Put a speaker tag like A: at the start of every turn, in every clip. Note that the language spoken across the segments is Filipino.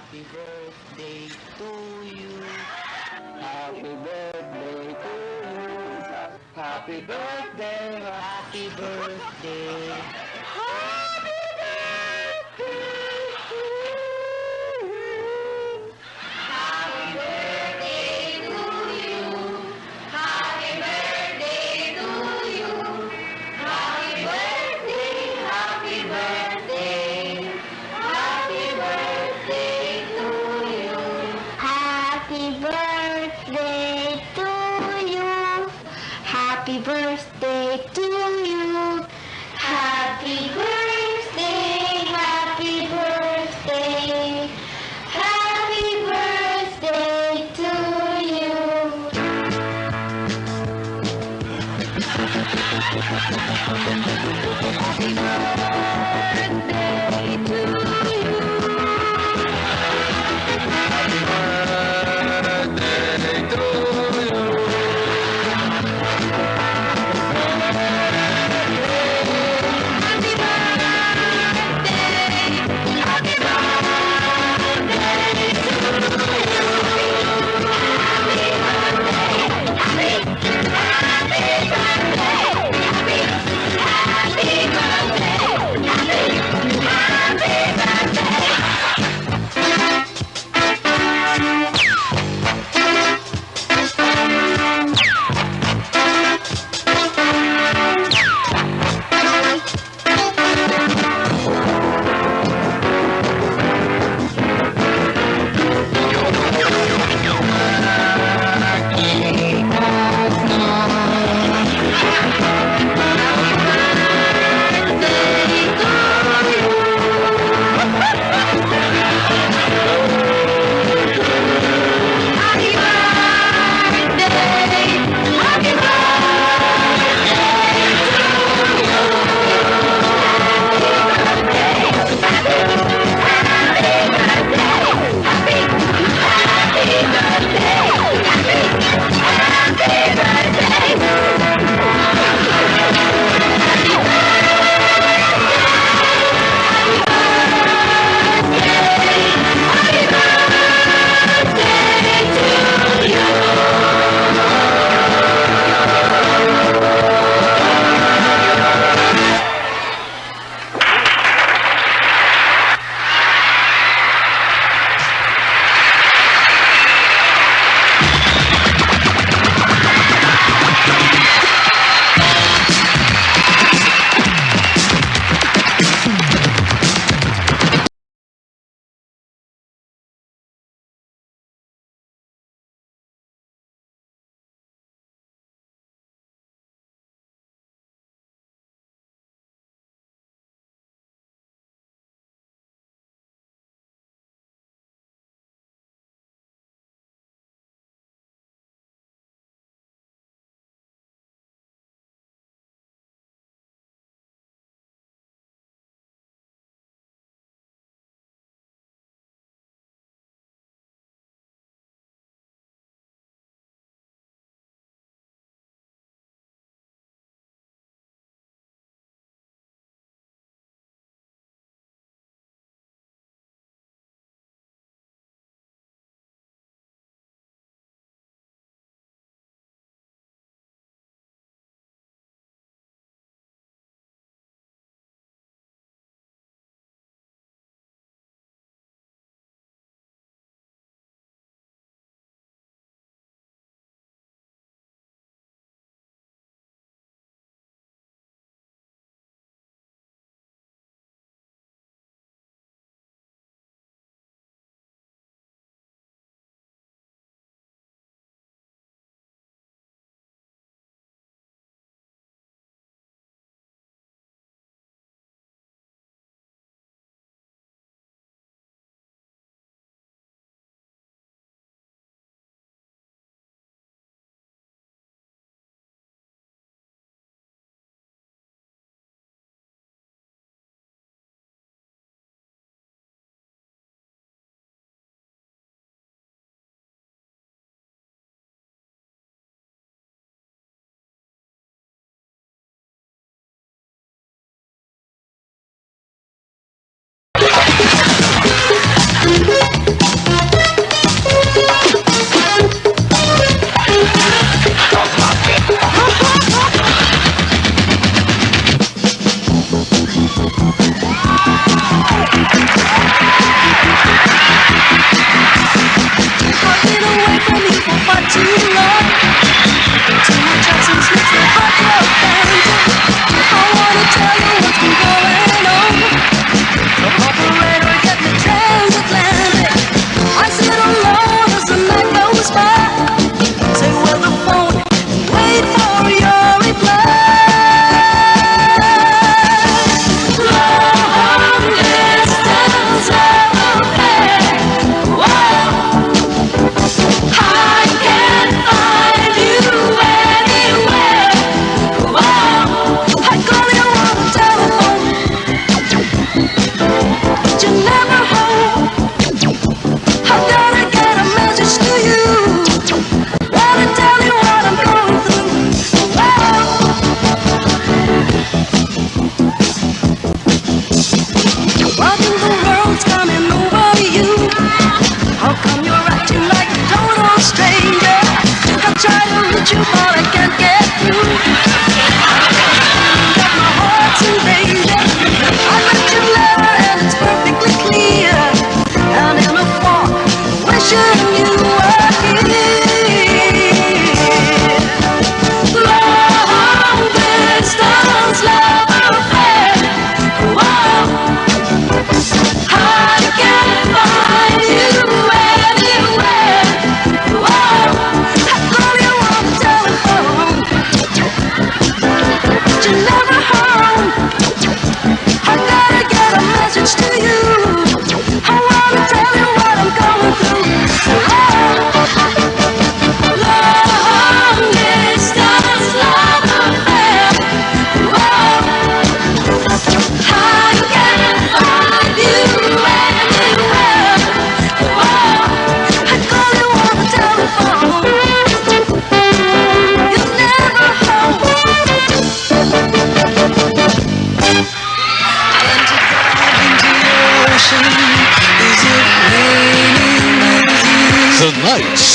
A: Happy birthday to you.
B: Happy birthday to you.
A: Happy birthday, happy birthday.
B: Happy birthday to you.
A: Happy birthday to you. Happy birthday to you. Happy birthday, happy birthday. Happy birthday to you.
C: Happy birthday to you. Happy birthday to you. Happy birthday, happy birthday. Happy birthday to you. Happy birthday to you.
B: Birthday to you.
C: Happy birthday. Happy birthday to you. Happy birthday. Happy birthday. Happy birthday.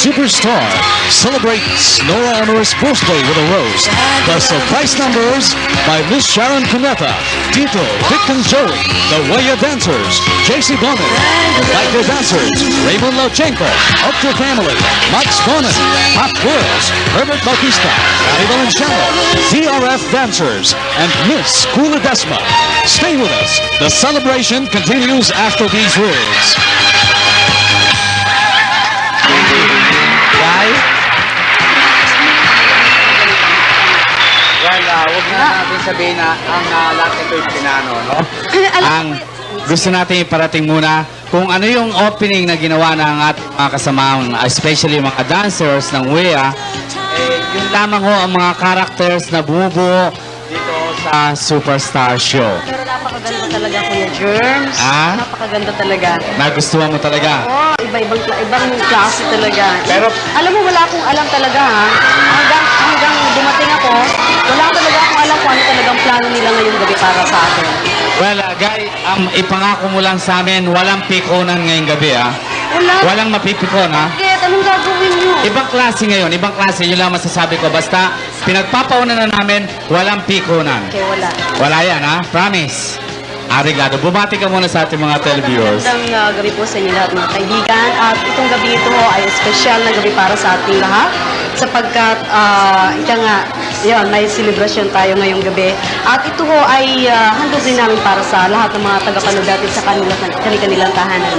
D: Superstar celebrates Nora Honor's birthday with a roast. The surprise numbers by Miss Sharon Cuneta, Tito, Vic and Joey, the Waya Dancers, JC Bonnet, the Biker Dancers, Raymond Lochenko, Upto Family, Max Bonin, Hot Girls, Herbert Bautista, Patty Valenciano, DRF Dancers, and Miss Desma. Stay with us. The celebration continues after these words.
E: Guys? Well, huwag na natin sabihin na ang lahat ito'y pinano, no? Ang gusto natin iparating muna kung ano yung opening na ginawa ng ating mga kasamaang, especially yung mga dancers ng WEA, yun lamang ho ang mga characters na bumubuo dito sa Superstar Show.
F: Pero napakaganda talaga, Kuya Germs.
E: Ah?
F: Napakaganda talaga.
E: Nagustuhan mo talaga?
F: Oo, ibang klase talaga.
E: Pero-
F: alam mo, wala akong alam talaga, ha? Hanggang dumating ako, wala talaga akong alam kung ano talagang plano nila ngayong gabi para sa akin.
E: Well, Guy, ipangako mo lang sa amin, walang pikonan ngayong gabi, ha?
F: Wala.
E: Walang mapipikon, ha?
F: Bakit? Anong gagawin nyo?
E: Ibang klase ngayon, ibang klase, yun lang masasabi ko. Basta, pinagpapauna na namin, walang pikonan.
F: Okay, wala.
E: Wala yan, ha? Promise. Arigado, bumati ka muna sa ating mga televiewers.
F: Magandang gabi po sa inyo lahat, mga kaibigan. At itong gabi ito ay espesyal na gabi para sa ating lahat. Sapagkat, ika nga, yun, may celebration tayo ngayong gabi. At ito ho ay handog din namin para sa lahat ng mga tagapanood natin sa kanilang tahanan.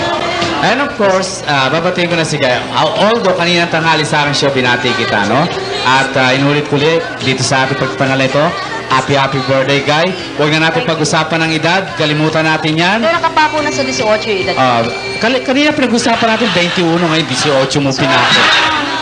E: And of course, babatiin ko na si Guy. Although kanina tanghali sa akin siya binati kita, no? At inulit ko ulit dito sa ating pagpangalan ito. Happy birthday, Guy. Huwag na natin pag-usapan ng edad. Kalimutan natin yan.
F: Pero nakapako na sa 18 yung edad.
E: Kanina pinag-usapan natin 21, ngayon 18 mo pinako.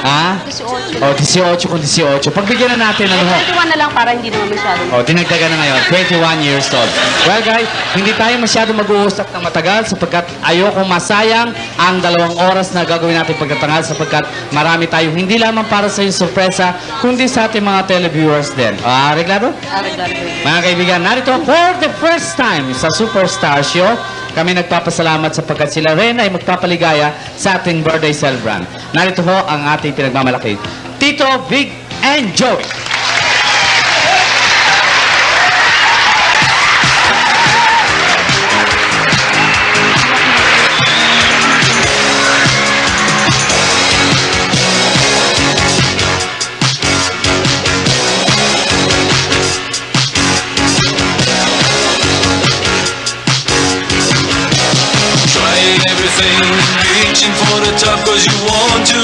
E: Ha?
F: 18.
E: O, 18 kung 18. Pagbigyan na natin, ano ho?
F: 21 na lang para hindi naman masyado.
E: O, dinagdagan na ngayon. 21 years old. Well, guys, hindi tayo masyado mag-uusap ng matagal sapagkat ayokong masayang ang 2 oras na gagawin natin pagkatangal sapagkat marami tayo hindi lamang para sa yung sorpresa, kundi sa ating mga televiewers din. Reglado?
F: Arreglado.
E: Mga kaibigan, narito for the first time sa Superstar Show. Kami nagpapasalamat sapagkat sila rin ay magpapaligaya sa ating birthday celebrant. Narito ho ang ating pinagmamalaki. Tito, Vic, and Joey.
B: Trying everything, reaching for the top cause you want to.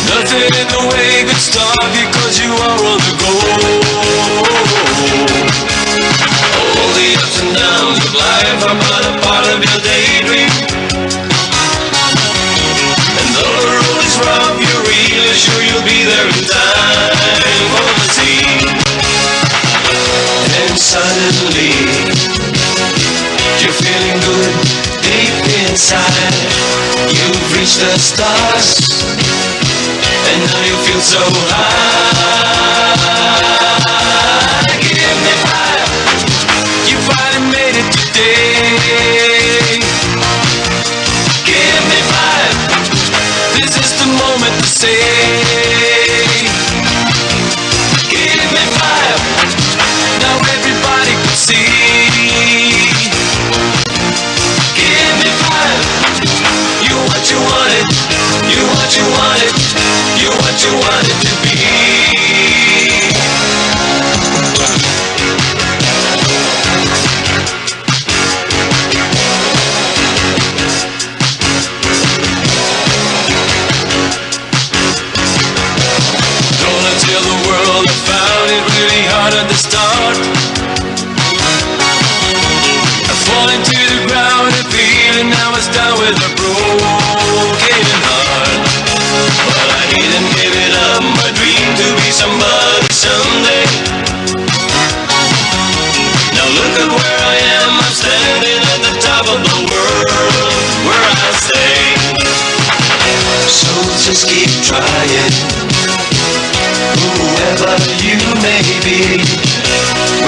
B: Nothing in the way could stop you cause you are on the go. All the ups and downs of life are but a part of your daydream. And though the road is rough, you're really sure you'll be there in time for the scene. And suddenly you're feeling good deep inside. You've reached the stars, and now you feel so high. Give me 5. You finally made it today. Give me 5. This is the moment to say. Give me 5. Now everybody can see. You wanted, you what you wanted, you what you wanted to be. Gonna tell the world I found it really hard at the start. I fall into the ground and feeling now it's down with a broken heart. But I didn't give it up, my dream to be somebody someday. Now look at where I am, I'm standing at the top of the world, where I stay. So just keep trying, whoever you may be.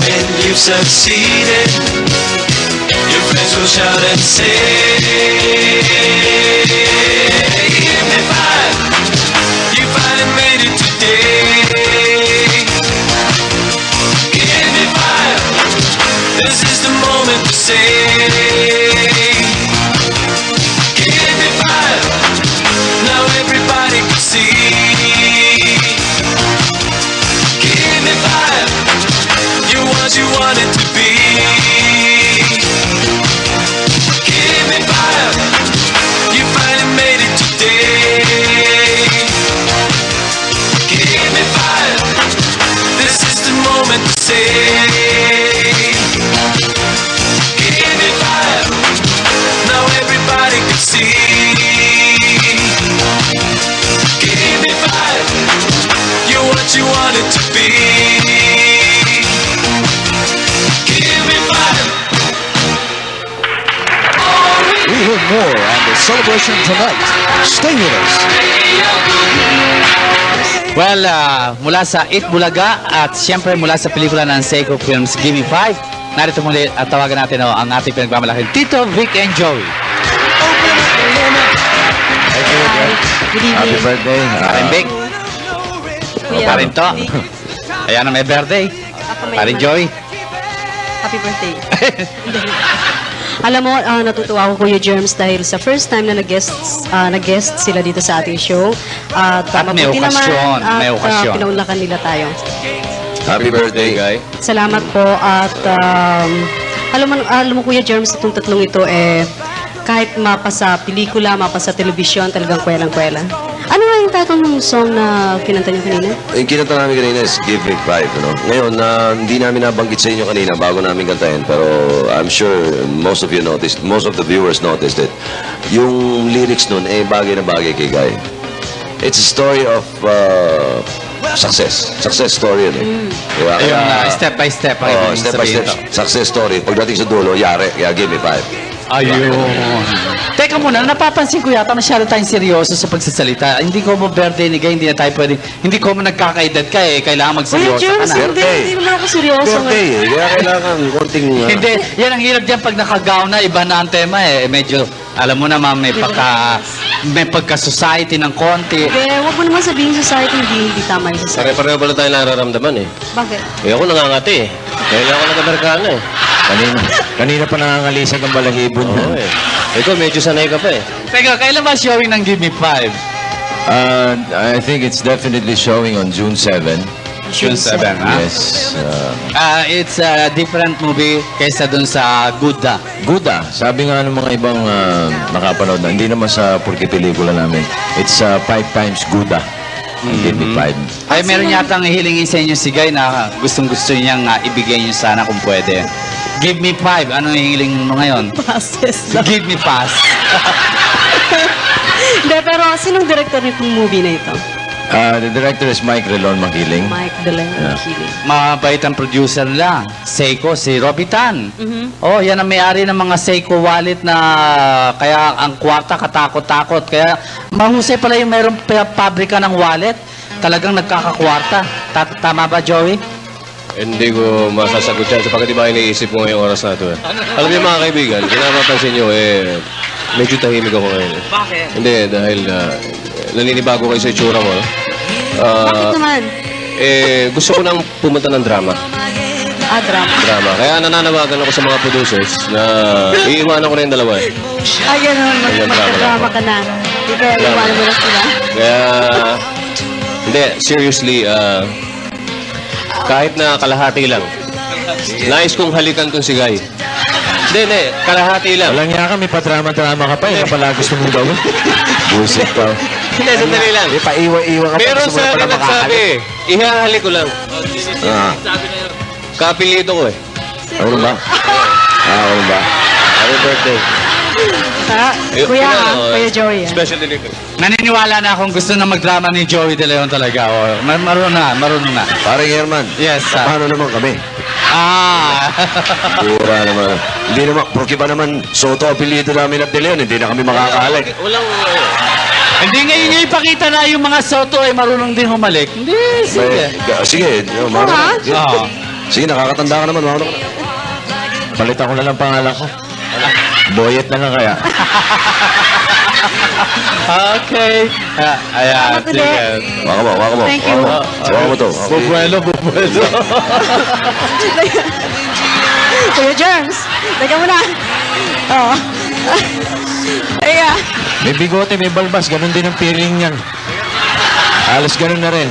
B: When you've succeeded, your friends will shout and say, you wanted to be. Give me five. You finally made it today. Give me five. This is the moment to say. Give me five. Now everybody can see. Give me five. You're what you wanted to be. Give me five.
D: We hear more on the celebration tonight. Stay with us.
E: Well, mula sa It Bulaga at siyempre mula sa pelikula ng Seiko Films, Give Me 5, narito muli at tawagan natin ang ating pinagmamalaking Tito, Vic, and Joey.
F: Good evening.
D: Happy birthday.
E: Parin Vic,
F: Kuya.
E: parin to. Ayan na may birthday. Parin Joey.
F: Happy birthday. Alam mo, natutuwa ako Kuya Germs dahil sa first time na nag-guest sila dito sa ating show. At
E: At may
F: mabuti
E: okasyon,
F: naman
E: may okasyon.
F: pinaunlakan nila tayo.
D: Happy birthday, guy.
F: Salamat po at alam mo Kuya Germs, itong tatlong ito kahit mapa sa pelikula, mapa sa telebisyon, talagang kwelang-kwela. Ano nga yung tatong song na kinanta niyo kanina?
G: Yung kinanta namin kanina is Give Me Five, Ngayon, hindi namin nabanggit sa inyo kanina bago namin kantahin, pero I'm sure most of you noticed, most of the viewers noticed it. Yung lyrics nun, bagay na bagay kay Guy. It's a story of success. Success story yun, Diba?
E: Ayun, step by step. ang ibig
G: Step by
E: sabihin
G: step,
E: ito.
G: success story. Pagdating sa dulo, yari, kaya Give Me Five.
E: Ayun. Teka muna, napapansin ko yata masyado tayong seryoso sa pagsasalita. Hindi ko mo birthday ni Guy, hindi na tayo pwede. Hindi ko mo nagkakaedad ka kailangan
F: Kuya
E: magseryoso ka
F: Germs,
E: na.
F: hindi,
G: Birthday.
F: hindi naman ako seryoso.
G: Birthday, kaya kailangan konting...
E: Hindi, yan ang hirap diyan pag nakagown na, iba na ang tema Medyo, alam mo naman, may pagka-society ng konti.
F: Huwag mo naman sabihin society, hindi tama yung society.
G: Pare-pareho pala tayo nararamdaman,
F: Bakit?
G: ako nangangati, Kailan ako nag-Amerikano,
D: Kanina pa nangangalisag ang balahibon niya.
G: Ikaw, medyo sanay ka pa,
E: Teka, kailan ba showing ng Give Me 5?
D: I think it's definitely showing on June 7.
E: June 7, ha?
D: Yes.
E: It's a different movie kaysa dun sa Buddha.
D: Good Sabi nga ng mga ibang nakapanood na, hindi naman sa purki pelikula namin. It's 5 times good Give me 5.
E: Ay, meron yatang hilingin sa inyo si Guy na gustong-gusto niyang ibigay niyo sana kung pwede. Give me 5. Anong hihiling mo ngayon?
F: Passes lang.
E: Give me pass.
F: Hindi, pero sinong director nitong movie na ito?
D: The director is Mike Relon Magiling.
F: Mike Delang.
E: Mabait ang producer nila. Seiko, si Robitan. Oh, yan ang may-ari ng mga Seiko wallet na kaya ang kwarta katakot-takot. Kaya mahusay pala yung mayroong pabrika ng wallet. Talagang nagkakakwarta. Tama ba, Joey?
G: Hindi ko masasagot yan sapagkat iba iniisip ko ngayong oras na ito. Alam niyo mga kaibigan, pinapapansin niyo medyo tahimik ako ngayon.
E: Bakit?
G: Hindi, dahil naninibago kayo sa itsura mo.
F: Bakit naman?
G: Gusto ko nang pumunta ng drama.
F: Drama.
G: Kaya nananawagan ako sa mga producers na iiwanan ko na yung dalawa.
F: Ay, gano'n.
G: Ayan,
F: Magka-drama ka na. Ikaw, iwanan mo na sila.
G: Kaya, hindi, seriously, kahit na kalahati lang, nais kong halikan tong si Guy. Hindi, kalahati lang.
D: Walang niya kami, padrama-drama ka pa. Yan pala gusto mong gawin. Busit pa.
G: Hindi, sandali lang.
D: Di pa iwa-iwa ka pa.
G: Meron
D: Gusto mo
G: sa
D: na
G: akin
D: pala
G: nagsabi, ihahalik ko lang. Kapilito ko
D: Ano ba? Ano ba?
G: Happy birthday.
F: Kuya, Kuya Joey.
G: Special delivery.
E: Naniniwala na akong gusto na magdrama ni Joey De Leon talaga. Oh, marunong na.
G: Parang Herman.
E: Yes, sir.
G: Paano naman kami? Pura naman. Hindi naman, porque ba naman Soto apelido namin at De Leon, hindi na kami makakalik.
E: Hindi ngayon niya ipakita na yung mga Soto ay marunong din humalik. Hindi, sige.
G: Sige,
E: Oo.
G: sige, nakakatanda ka naman.
D: Palitan ko na lang pangalan ko. Boyet na lang kaya.
E: Okay. Ayan.
F: Salamat ulit.
E: Sige.
G: Waka mo.
F: Thank you.
G: Waka mo to.
E: Bubuelo.
F: Kuya Germs, teka mo na. Oo. Ayan.
D: May bigote, may balbas. Ganun din ang feeling niyan. Halos ganun na rin.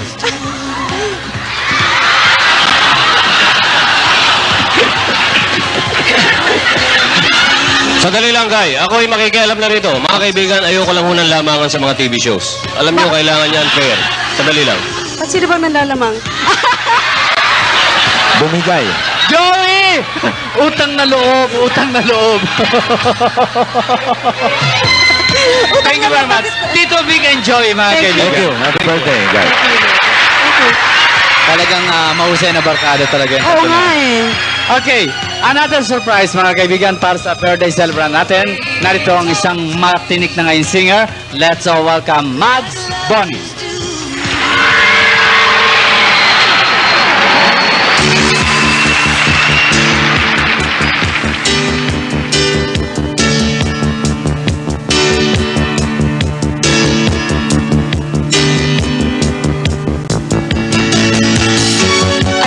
H: Sandali lang, Guy. Ako'y makikialam na rito. Mga kaibigan, ayoko lang hunang lamangan sa mga TV shows. Alam niyo, kailangan yan fair. Sandali lang.
F: At sino bang nanlalamang?
D: Bumigay.
E: Joey! Utang na loob, utang na loob. Thank you very much. Tito Vic and Joey, mga kaibigan.
D: Thank you. Happy birthday, guys.
E: Talagang mahusay na barkada talaga.
F: Oo nga eh.
E: Okay, another surprise mga kaibigan para sa birthday celebrant natin. Narito ang isang matinik na ngayon singer. Let's all welcome Mads Bonny.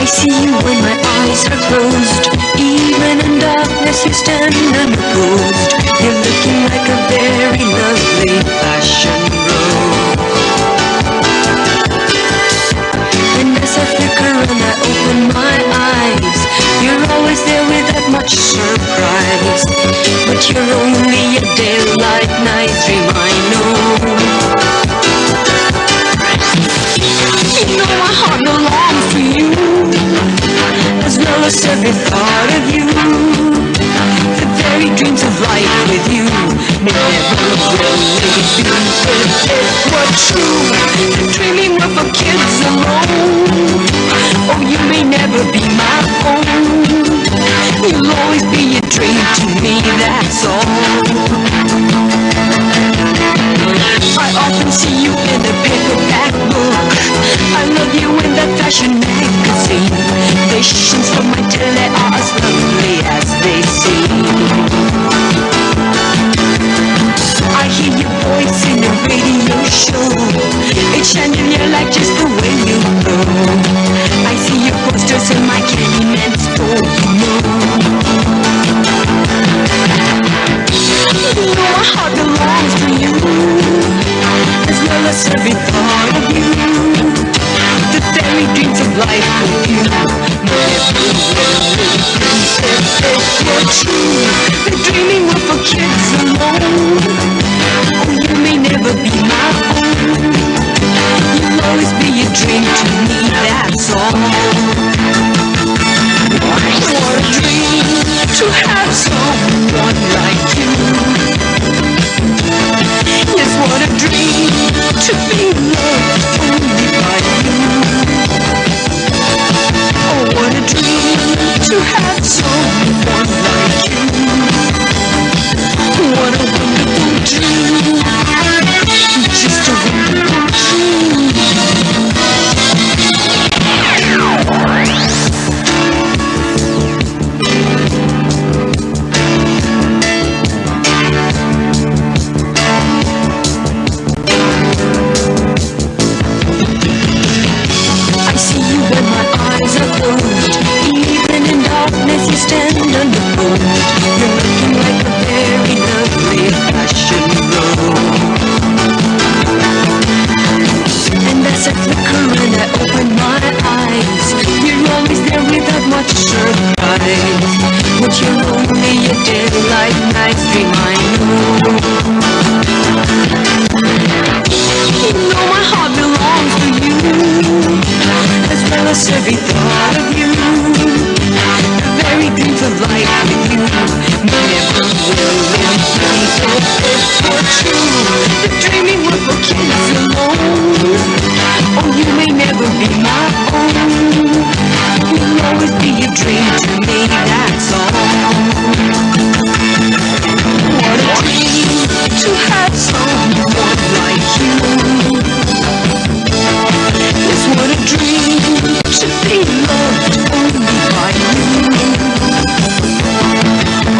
I: I see you when my eyes are closed. Even in darkness you stand unopposed. You're looking like a very lovely fashion rose. And as I flicker and I open my eyes, you're always there without much surprise. But you're only a daylight night dream, I know. You know my heart belongs to you, as well as every thought of you. The very dreams of life with you never really be. If it were true, the dreaming were for kids alone. Oh, you may never be my own. You'll always be a dream to me, that's all. I often see you in a paperback book. I love you in that fashion magazine. Visions from my telly are as lovely as they seem. I hear your voice in a radio show. It's chandelier like just the way you go. I see your posters in my Candyman store, you know. You know my heart belongs to you, as well as every thought of you. The very dreams of life with you never will be. If it were true, the dreaming were for kids alone. Oh, you may never be my own. You'll always be a dream to me, that's all. What a dream to have someone like you. Yes, what a dream to be loved only by you. Oh, what a dream to have someone like you. What a wonderful dream. Just a wonderful dream. I see you when my eyes are closed. Even in darkness you stand unopposed. You're looking like a very lovely fashion rose. And as I flicker and I open my eyes, you're always there without much surprise. But you're only a daylight night dream, I know. You know my heart belongs to you, as well as every thought of you. The very dreams of life with you never will end. If it were true, the dreaming were for kids alone. Oh, you may never be my own. You'll always be a dream to me, that's all. What a dream to have someone like you. Yes, what a dream to be loved only by you.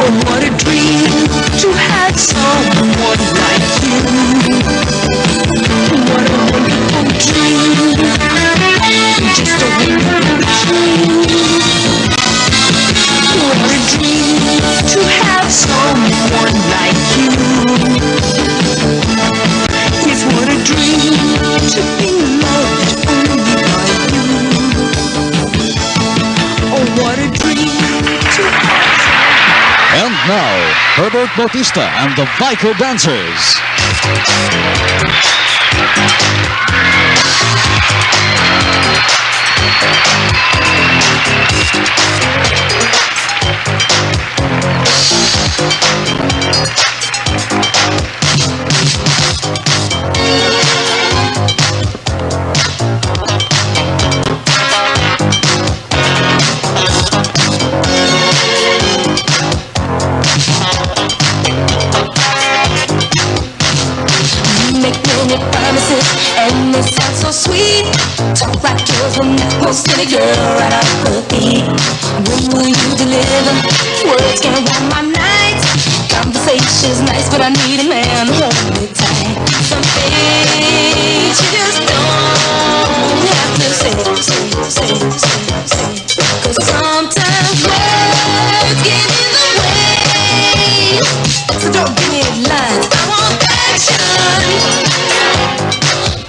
I: Oh, what a dream to have someone like you. What a wonderful dream. Just a wonderful dream. What a dream to have someone like you. Yes, what a dream to be loved only by you. Oh, what a dream to have.
D: And now, Herbert Bautista and the Biker Dancers.
I: Make many promises and they sound so sweet. Talk like yours will knock most any girl right off her feet. When will you deliver? Words can't warm my nights. Conversation's nice, but I need a man to hold me tight. Some things you just don't have to say. 'Cause sometimes words get in the way. So don't give me lines. I want action.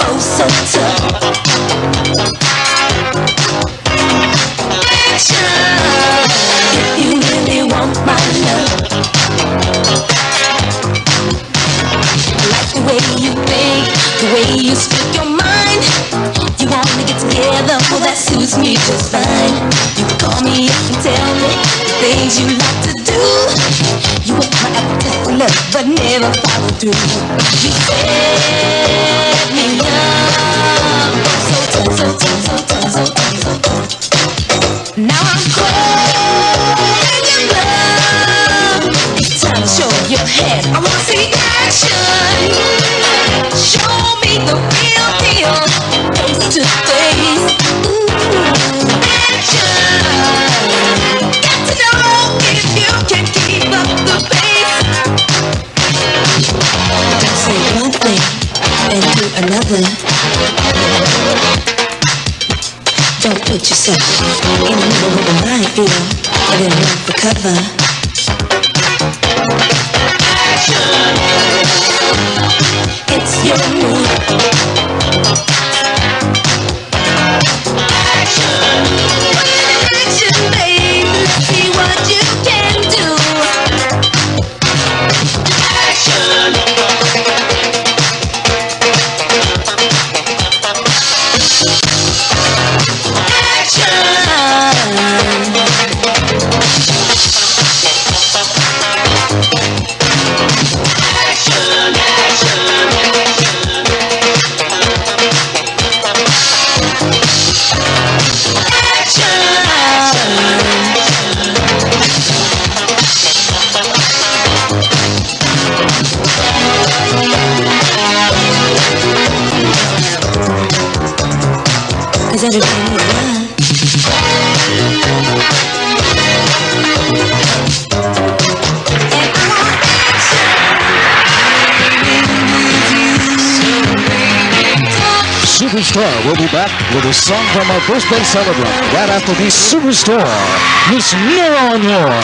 I: Oh, so tough. Action. If you really want my love, I like the way you think, the way you speak your mind. You wanna get together, well that suits me just fine. You can call me up and tell me the things you like to do. You want my appetite for love, but never follow through. You set me up, so tough, so tough, so tough, so tough, so tough. Now I'm cold in your love. It's time to show your head. I wanna see action. Show me the real deal, face to face. Ooh, action. Got to know if you can keep up the pace. Don't say one thing and do another. Don't put yourself in the middle of a minefield and then run for cover. Action. It's your move. Action. Action, babe. Let's see what you can do. Action. Cause everything is love. And I want action.
D: Superstar will be back with a song from our birthday celebrant right after the Superstar, Miss Nora Honor.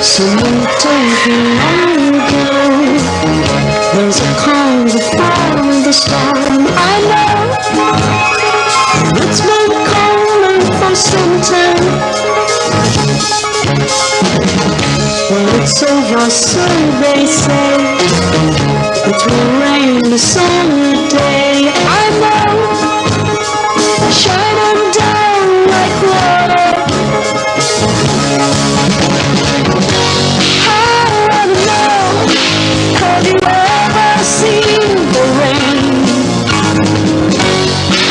C: Someone told me long ago, there's a calm before the storm. I know it's been calling for some time, but it's over, so they say. It will rain the summer day. I know, shining down like water. Have you ever seen the rain?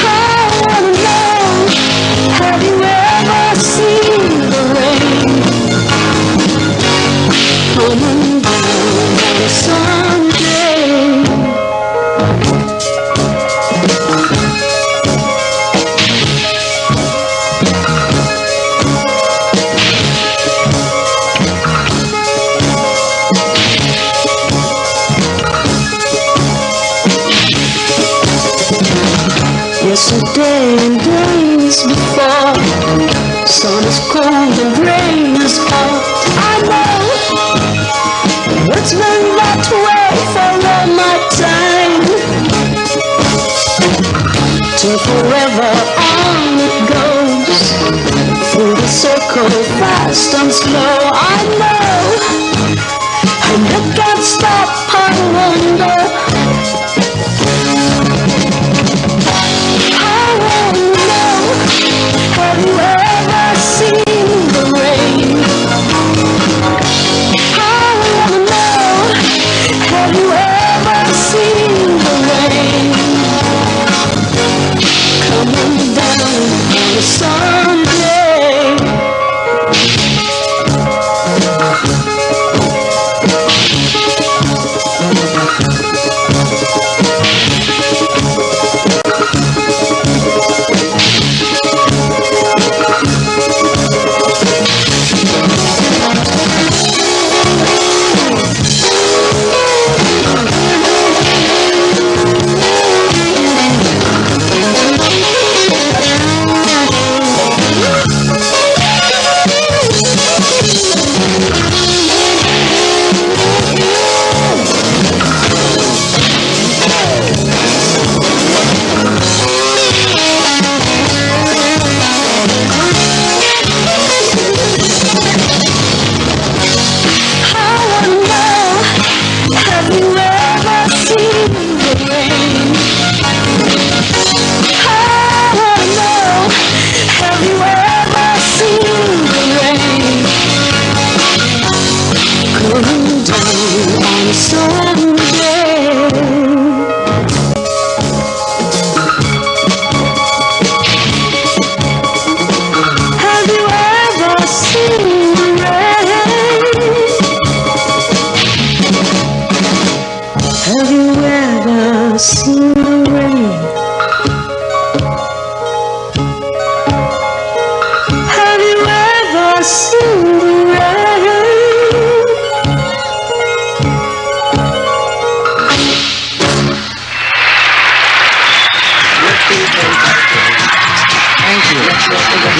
C: I wanna know, have you ever seen the rain? Coming down on a Sunday. cold and rain is hot. I know it's been that way for all my time. Till forever on it goes, through the circle fast and slow. I know, and I can't stop, I wonder. I wanna know, have you ever seen the rain? I wanna know, have you ever seen the rain? Coming down on a Sunday.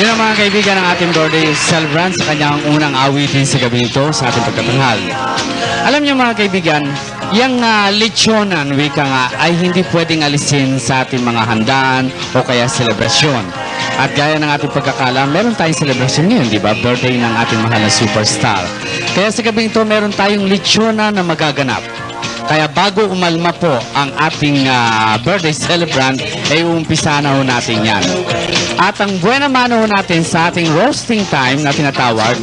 E: Yun ang mga kaibigan ng ating birthday celebrant sa kanyang unang awitin sa gabi ito sa ating pagtatanghal. Alam niyo mga kaibigan, yung lechonan, wika nga, ay hindi pwedeng alisin sa ating mga handaan o kaya selebrasyon. At gaya ng ating pagkakala, meron tayong selebrasyon ngayon, di ba? Birthday ng ating mahal na superstar. Kaya sa gabi ito, meron tayong lechonan na magaganap. Kaya bago umalma po ang ating birthday celebrant, ay umpisa na ho natin yan. At ang buena mano natin sa ating roasting time na tinatawag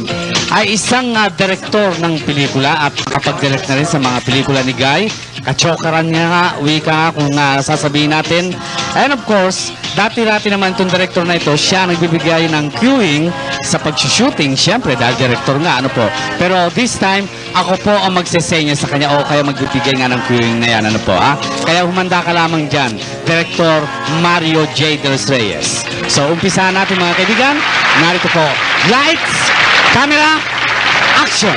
E: ay isang direktor ng pelikula at nakapag-direct na rin sa mga pelikula ni Guy. Kachokaran niya nga, wika nga kung sasabihin natin. And of course, dati-dati naman itong director na ito, siya nagbibigay ng cueing sa pag-shooting, syempre dahil director nga, ano po. Pero this time, ako po ang magsesenya sa kanya o kaya magbibigay nga ng cueing na yan, ano po, Kaya humanda ka lamang dyan, Director Mario J. Del Reyes. So, umpisahan natin mga kaibigan. Narito po, lights, camera, action!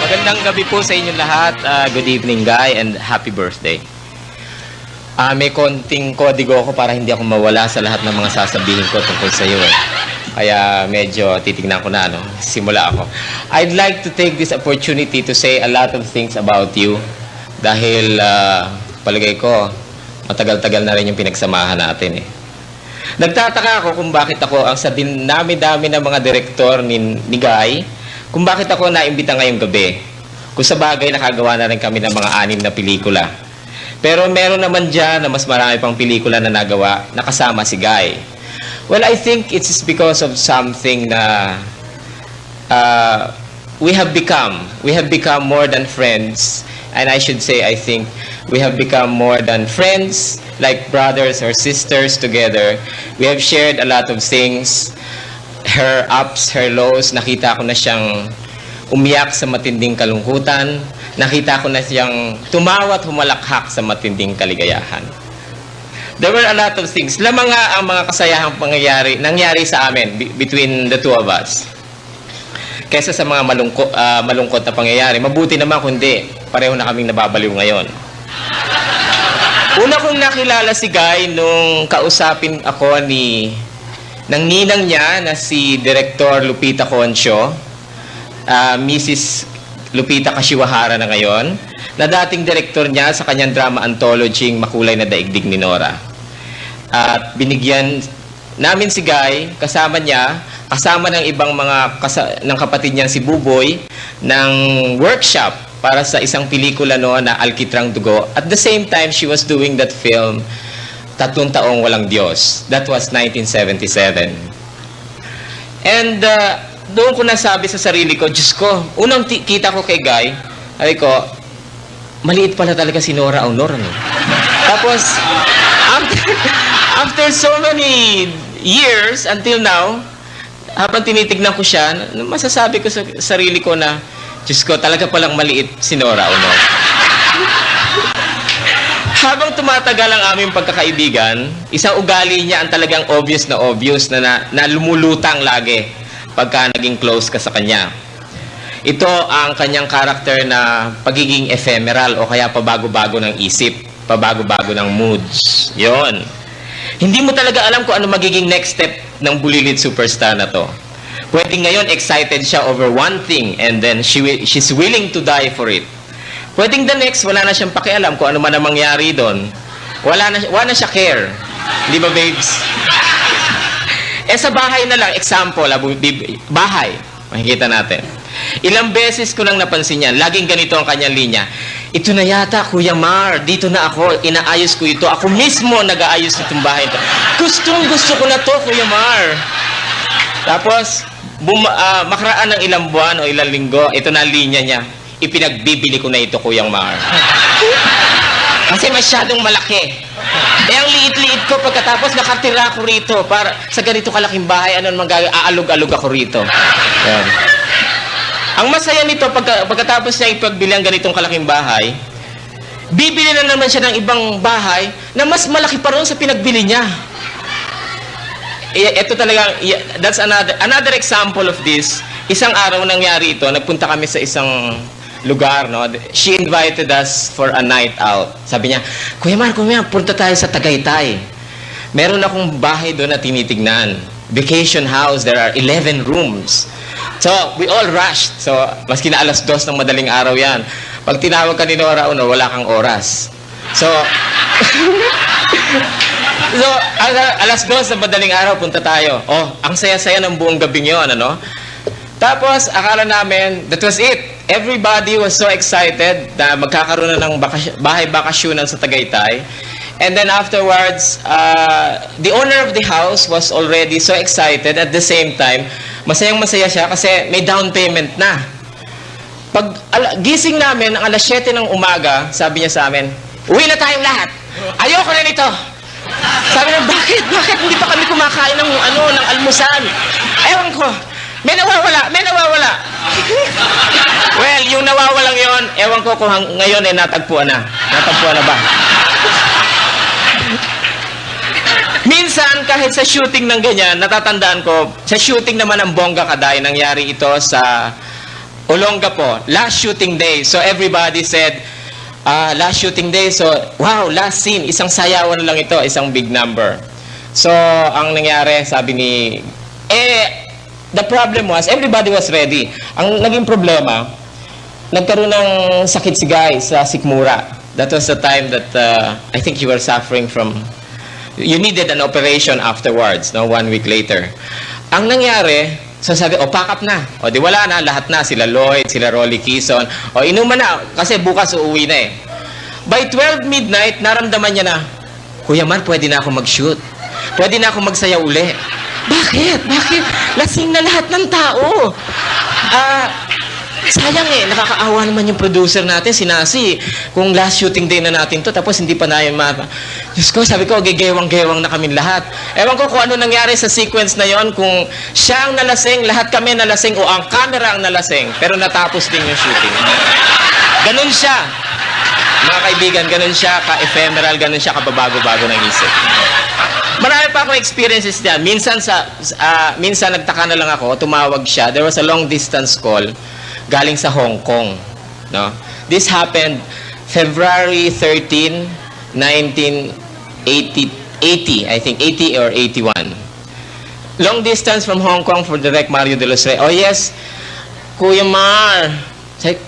J: Magandang gabi po sa inyong lahat. Good evening, Guy, and happy birthday. May konting kodigo ako para hindi ako mawala sa lahat ng mga sasabihin ko tungkol sa iyo. Kaya medyo titignan ko na, simula ako. I'd like to take this opportunity to say a lot of things about you. Dahil palagay ko, matagal-tagal na rin yung pinagsamahan natin Nagtataka ako kung bakit ako ang sa dinami-dami ng mga direktor ni Guy, kung bakit ako naimbita ngayong gabi. Kung sa bagay, nakagawa na rin kami ng mga 6 na pelikula. Pero meron naman dyan na mas marami pang pelikula na nagawa, nakasama si Guy. Well, I think it's because of something na we have become more than friends. And I should say, I think we have become more than friends, like brothers or sisters together. We have shared a lot of things. Her ups, her lows, nakita ko na siyang umiyak sa matinding kalungkutan. Nakita ko na siyang tumawa at humalakhak sa matinding kaligayahan. There were a lot of things. Lamang nga ang mga kasayahang nangyari sa amin between the two of us. Kaysa sa mga malungkot na pangyayari, mabuti naman kundi pareho na kaming nababaliw ngayon. Una kong nakilala si Guy nung kausapin ako ni ng ninang niya na si Director Lupita Concho, Mrs. Lupita Kashiwahara na ngayon, na dating director niya sa kanyang drama anthology Makulay na Daigdig ni Nora. At binigyan namin si Guy, kasama ng ibang mga ng kapatid niya si Buboy, ng workshop para sa isang pelikula na Alkitrang Dugo. At the same time, she was doing that film, 3 Taong Walang Diyos. That was 1977. And doon ko nasabi sa sarili ko, Diyos ko, unang kita ko kay Guy, sabi ko, maliit pala talaga si Nora Aunor. Tapos, after so many years until now, habang tinitignan ko siya, masasabi ko sa sarili ko na, Diyos ko, talaga palang maliit si Nora Aunor. Habang tumatagal ang aming pagkakaibigan, isang ugali niya ang talagang obvious na lumulutang lagi pagka naging close ka sa kanya. Ito ang kanyang karakter na pagiging ephemeral o kaya pabago-bago ng isip, pabago-bago ng moods. Yon. Hindi mo talaga alam kung ano magiging next step ng bulilit superstar na to. Pwede ngayon excited siya over one thing and then she's willing to die for it. Pwedeng the next, wala na siyang pakialam kung ano man ang mangyari doon. Wala na siya care. Di ba, babes? Sa bahay na lang, example, bahay. Makikita natin. Ilang beses ko lang napansin yan. Laging ganito ang kanyang linya. Ito na yata, Kuya Mar. Dito na ako. Inaayos ko ito. Ako mismo nag-aayos itong bahay ito. Gusto ko na to, Kuya Mar. Tapos, makaraan ng ilang buwan o ilang linggo, ito na ang linya niya. Ipinagbibili ko na ito, Kuya Mar. Kasi masyadong malaki. Ang liit-liit ko pagkatapos nakatira ako rito para sa ganito kalaking bahay, ano naman gagawin? Aalog-alog ako rito. Yan. Ang masaya nito, pagkatapos niya ipagbili ang ganitong kalaking bahay, bibili na naman siya ng ibang bahay na mas malaki pa rin sa pinagbili niya. Ito talaga, that's another example of this. Isang araw nangyari ito, nagpunta kami sa isang lugar, no? She invited us for a night out. Sabi niya, Kuya Mar, punta tayo sa Tagaytay. Meron akong bahay doon na tinitignan. Vacation house, there are 11 rooms. So, we all rushed. So, maski na 2:00 ng madaling araw yan. Pag tinawag ka ni Nora Aunor, wala kang oras. So, alas 2:00 ng madaling araw, punta tayo. Oh, ang saya-saya ng buong gabing yun, ano? Tapos, akala namin, that was it. Everybody was so excited na magkakaroon na ng bahay bakasyonan sa Tagaytay. And then afterwards, the owner of the house was already so excited. At the same time, masayang-masaya siya kasi may down payment na. Pag gising namin, ang 7:00 ng umaga, sabi niya sa amin, uwi na tayong lahat. Ayoko na nito. Sabi niya, bakit hindi pa kami kumakain ng almusal? Ewan ko. May nawawala. Well, yung nawawalang yon, ewan ko kung ngayon ay natagpuan na. Natagpuan na ba? Minsan, kahit sa shooting ng ganyan, natatandaan ko, sa shooting naman ng Bongga Kaday, nangyari ito sa Olongapo, last shooting day. So everybody said, last shooting day, so wow, last scene, isang sayawan lang ito, isang big number. So, ang nangyari, sabi ni, the problem was, everybody was ready. Ang naging problema, nagkaroon ng sakit si Guy sa sikmura. That was the time that I think you were suffering from, you needed an operation afterwards, no? 1 week later. Ang nangyari, so sabi, pack up na. O di wala na, lahat na. Sila Lloyd, sila Rolly Quezon. O inuman na, kasi bukas uuwi na eh. By 12 midnight, naramdaman niya na, Kuya Man, pwede na ako mag-shoot. Pwede na ako magsaya uli. Bakit? Lasing na lahat ng tao. Sayang eh, nakakaawa naman yung producer natin, si Nasi. Kung last shooting day na natin to, tapos hindi pa namin Diyos ko, sabi ko, gewang-gewang na kami lahat. Ewan ko kung ano nangyari sa sequence na yon, kung siya ang nalasing, lahat kami nalasing, o ang camera ang nalasing, pero natapos din yung shooting. Ganun siya. Mga kaibigan, ganun siya ka-ephemeral, ganun siya kababago-bago ng isip. Marami pa akong experiences diyan. Minsan nagtaka na lang ako, tumawag siya. There was a long distance call galing sa Hong Kong, no? This happened February 13, 1980, I think 80 or 81. long distance from Hong Kong for Direct Mario de los Reyes. Oh yes, Kuya Mar.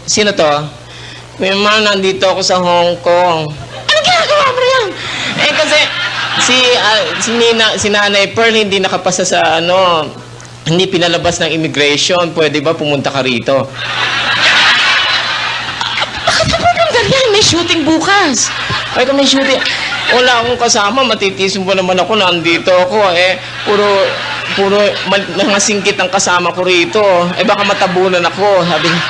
J: Sino to? Kuya Mar, nandito ako sa Hong Kong. Ano ginagawa mo yan? Eh kasi si Nanay Pearl hindi nakapasa sa hindi pinalabas ng immigration. Pwede ba pumunta ka rito? Bakit ka pumunta yan? May shooting bukas. Ay, kung may shooting, wala akong kasama, matitisin mo naman ako, nandito ako, puro mga singkit ang kasama ko rito. Eh, baka matabunan ako. Sabi niya,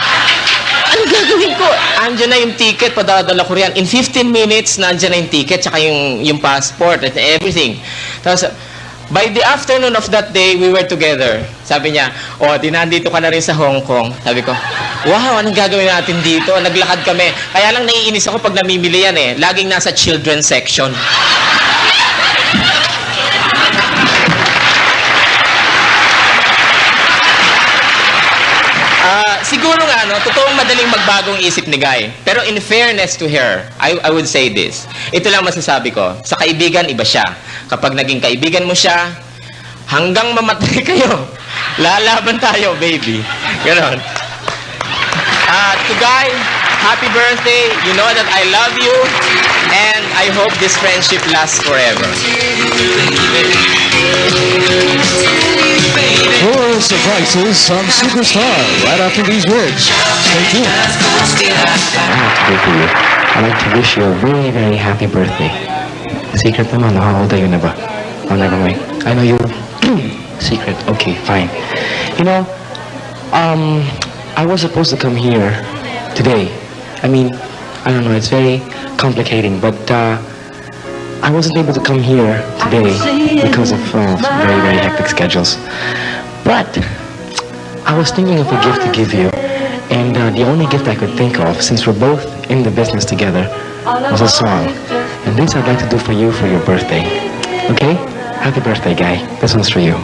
J: ano gagawin ko? Andiyan na yung ticket, padadala ko riyan. In 15 minutes, nandiyan na yung ticket, tsaka yung passport, and everything. Tapos, by the afternoon of that day, we were together. Sabi niya, nandito ka na rin sa Hong Kong. Sabi ko, wow, anong gagawin natin dito? Naglakad kami. Kaya lang naiinis ako pag namimili yan eh. Laging nasa children's section. Siguro nga, totoong madaling magbagong isip ni Guy. Pero in fairness to her, I would say this. Ito lang masasabi ko. Sa kaibigan, iba siya. Kapag naging kaibigan mo siya, hanggang mamatay kayo, lalaban tayo, baby. Ganon. To Guy, happy birthday. You know that I love you. And I hope this friendship lasts forever.
D: More surprises from Superstar right after these words. Stay tuned.
K: I'd like to wish you a very, very happy birthday. Secret naman, how old are you na ba? Oh, never mind. I know you... Secret, okay, fine. You know, I was supposed to come here today. I mean, I don't know, it's very complicating, but I wasn't able to come here today because of very, very hectic schedules. But I was thinking of a gift to give you, and the only gift I could think of, since we're both in the business together, was a song. And this I'd like to do for you for your birthday. Okay? Happy birthday, Guy. This one's for you.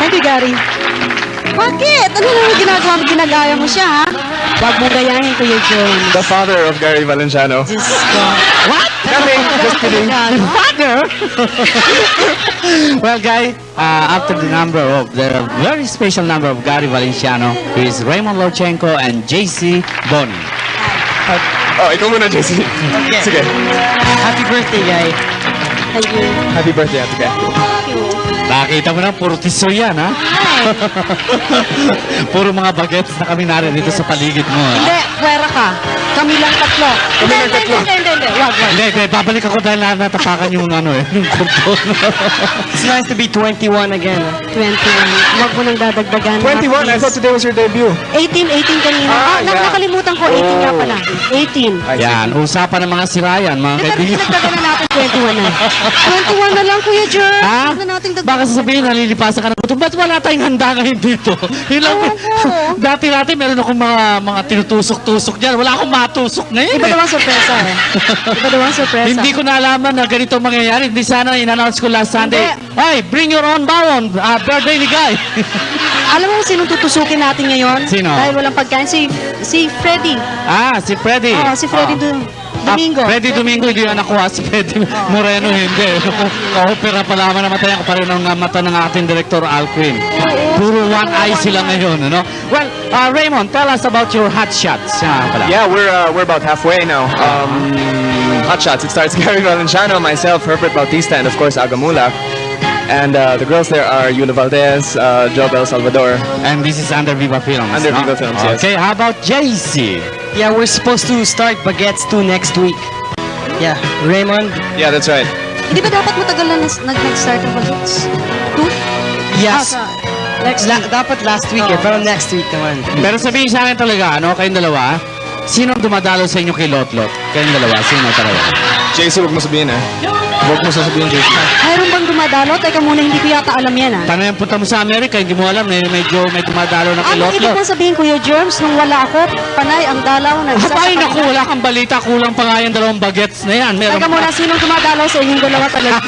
F: Thank you, Gary. Bakit? Ano na ginagawa mo? Ginagaya mo siya, ha? Huwag mo gayahin, Kuya John.
L: The father of Gary Valenciano.
F: Diyos ko.
E: What?
L: Nothing, just kidding.
E: Father? Well, guys, after the very special number of Gary Valenciano is Raymond Lochenko and JC Bonnie.
L: Oh, ikaw muna, JC.
F: Okay.
L: Sige.
F: Happy birthday, guy. Thank you.
L: Happy birthday, Ate Kat.
E: Nakita mo na, puro tisoy yan, ha? Puro mga bagets na kami narito sa paligid mo, ha?
F: Hindi, pwera ka. Kami lang tatlo. Hindi. Wag.
E: Hindi, babalik ako dahil natapakan yung yung kurton.
K: It's nice to be 21 again.
F: 21. Wag mo nang dadagdagan.
L: 21, I thought today was your debut.
F: 18 kanina. Nakalimutan ko, 18 nga pala. 18.
E: Yan, usapan ng mga sirayan, mga kaibigan.
F: Dagdagan na natin 21 na. 21 na lang, Kuya Jer.
E: Ha?
F: Huwag na nating dagdagan.
E: Baka sasabihin, nalilipasan ka ng gutom. Ba't wala tayong handa ngayon dito? Yun lang, dati meron akong mga tinutusok-tusok dyan. Wala akong matusok ngayon.
F: Iba naman sorpresa, eh. Iba naman sorpresa.
E: Hindi ko nalaman na ganito mangyayari. Hindi sana in-announce ko last Sunday. Hey, bring your own bawon. Birthday ni Guy.
F: Alam mo sino tutusukin natin ngayon?
E: Sino?
F: Dahil walang pagkain. Si Freddy.
E: Si Freddy.
F: Oo, si Freddy Domingo.
E: Freddy Domingo, hindi anak ko. Si Freddy Moreno, hindi. Ka-opera pala namatay ako pa rin ng mata ng ating director, Al Quinn. Puro one eye sila ngayon, ano? Well, Raymond, tell us about your hot shots.
L: Yeah, we're about halfway now. Hot shots. It starts Gary Valenciano, myself, Herbert Bautista, and of course Agamula. And the girls there are Yuna Valdez, Jobel Salvador.
E: And this is under Viva Films.
L: Under Viva Films, yes.
E: Okay, how about JC?
K: Yeah, we're supposed to start Baguettes 2 next week. Yeah, Raymond?
L: Yeah, that's right.
F: Hindi ba dapat matagal na nag-start ang bagets?
K: Yes. Dapat last week pero next week naman.
E: Pero sabihin sa akin talaga, kayong dalawa, sino ang dumadalo sa inyo kay Lotlot? Kayong dalawa, sino talaga?
L: JC, huwag mo sabihin, Huwag mo sasabihin, JC.
F: Mayroon bang dumadalo? Teka muna, hindi ko yata alam yan,
E: Paano yung punta mo sa Amerika, hindi mo alam, medyo may dumadalo na kay
F: Ano ibig
E: Lotlot.
F: mong sabihin, Kuya Germs, nung wala ako, panay ang dalaw na isa
E: Ay, naku, wala kang balita, kulang pa nga yung 2 bagets na yan.
F: Teka muna, sinong dumadalaw sa inyong dalawa talaga?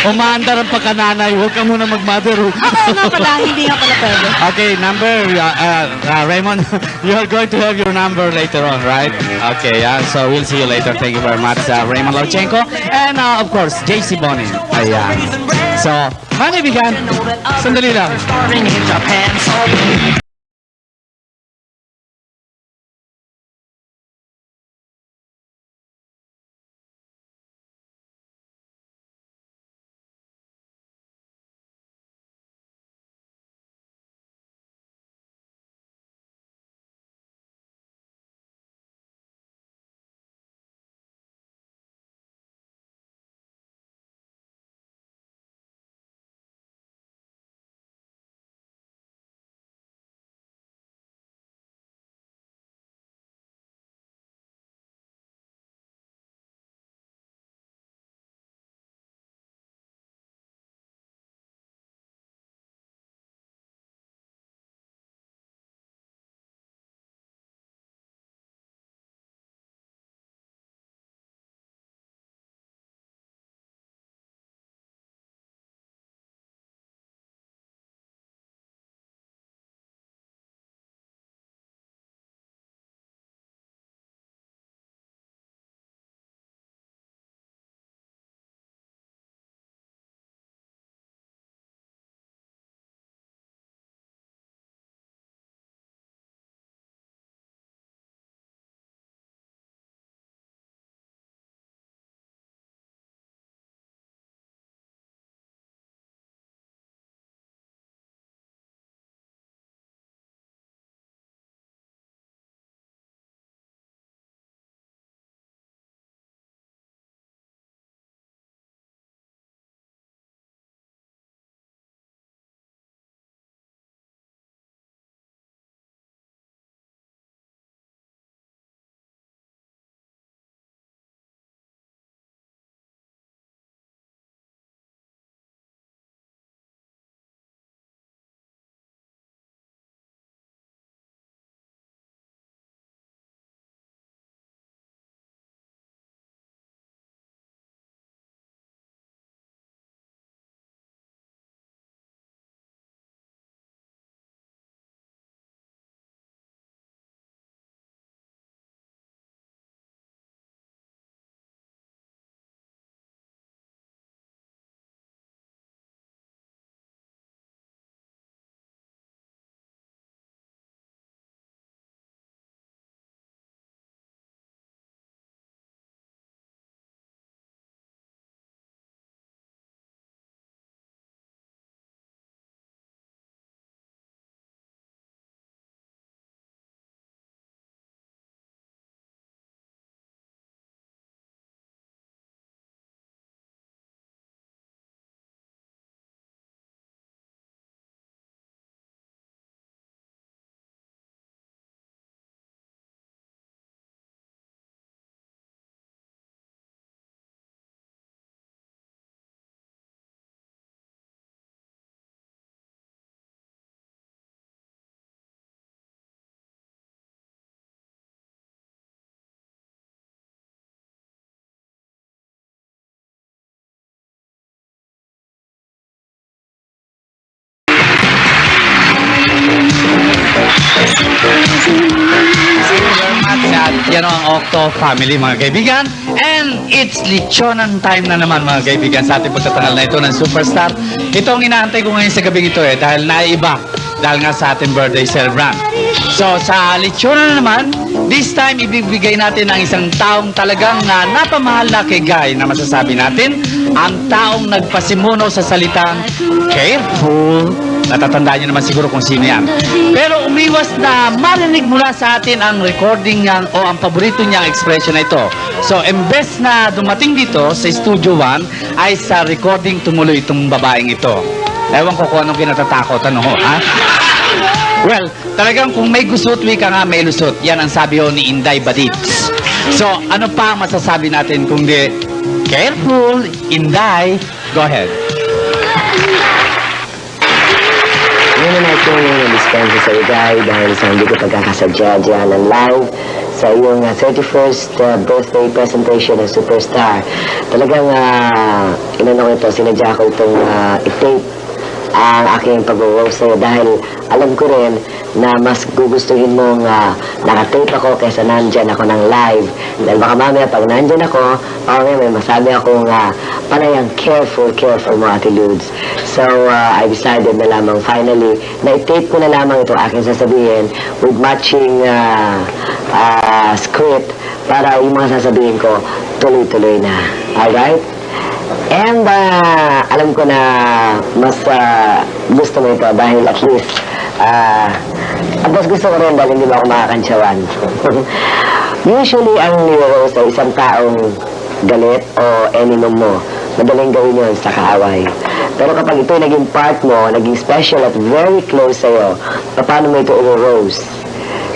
E: Umaandar ang pagkananay, huwag ka muna mag-mother.
F: Ako nga pala, hindi nga pala pwede.
E: Okay, Raymond, you're going to have your number later on, right? Okay, so we'll see you later. Thank you very much, Raymond Lochenko. And of course, JC Bonnie. Ayan. So, mga kaibigan, sandali lang. yan ang Octo Family, mga kaibigan. And it's lechonan time na naman, mga kaibigan, sa ating pagtatangal na ito ng Superstar. Ito ang inaantay ko ngayon sa gabi ito dahil naiba. Dahil nga sa ating birthday celebrant. So, sa lechonan na naman, this time, ibibigay natin ang isang taong talagang napamahal na kay Guy na masasabi natin, ang taong nagpasimuno sa salitang careful. Natatandaan niyo naman siguro kung sino yan. Pero umiwas na marinig mula sa atin ang recording niya o ang paborito niyang expression na ito. So, imbes na dumating dito sa Studio 1, ay sa recording tumuloy itong babaeng ito. Ewan ko kung anong kinatatakotan ho, ha? Well, talagang kung may gusot, wika nga may lusot. Yan ang sabi ho ni Inday Badits. So, ano pa ang masasabi natin kung di, careful, Inday, go ahead.
M: Ngayon na natin yung dispensa sa Igay dahil sa hindi ko pagkakasadya dyan ng live sa iyong 31st birthday presentation ng Superstar. Talagang inano ko ito, sinadya ko itong i-tape ang aking pag-roast sa'yo dahil alam ko rin na mas gugustuhin mong nakatape ako kaysa nandyan ako ng live. Dahil baka mamaya pag nandyan ako, may masabi akong panayang careful mo, Ate Ludes. So, I decided na lamang finally na i-tape ko na lamang ito aking sasabihin with matching script para yung mga sasabihin ko tuloy-tuloy na. Alright? And alam ko na mas gusto mo ito dahil at least at mas gusto ko rin dahil hindi ba ako makakantsawan. Usually ang niro-roast ay isang taong galit o enemy mo. Madaling gawin yun sa kaaway. Pero kapag ito naging part mo, naging special at very close sa'yo, paano mo ito i-roast?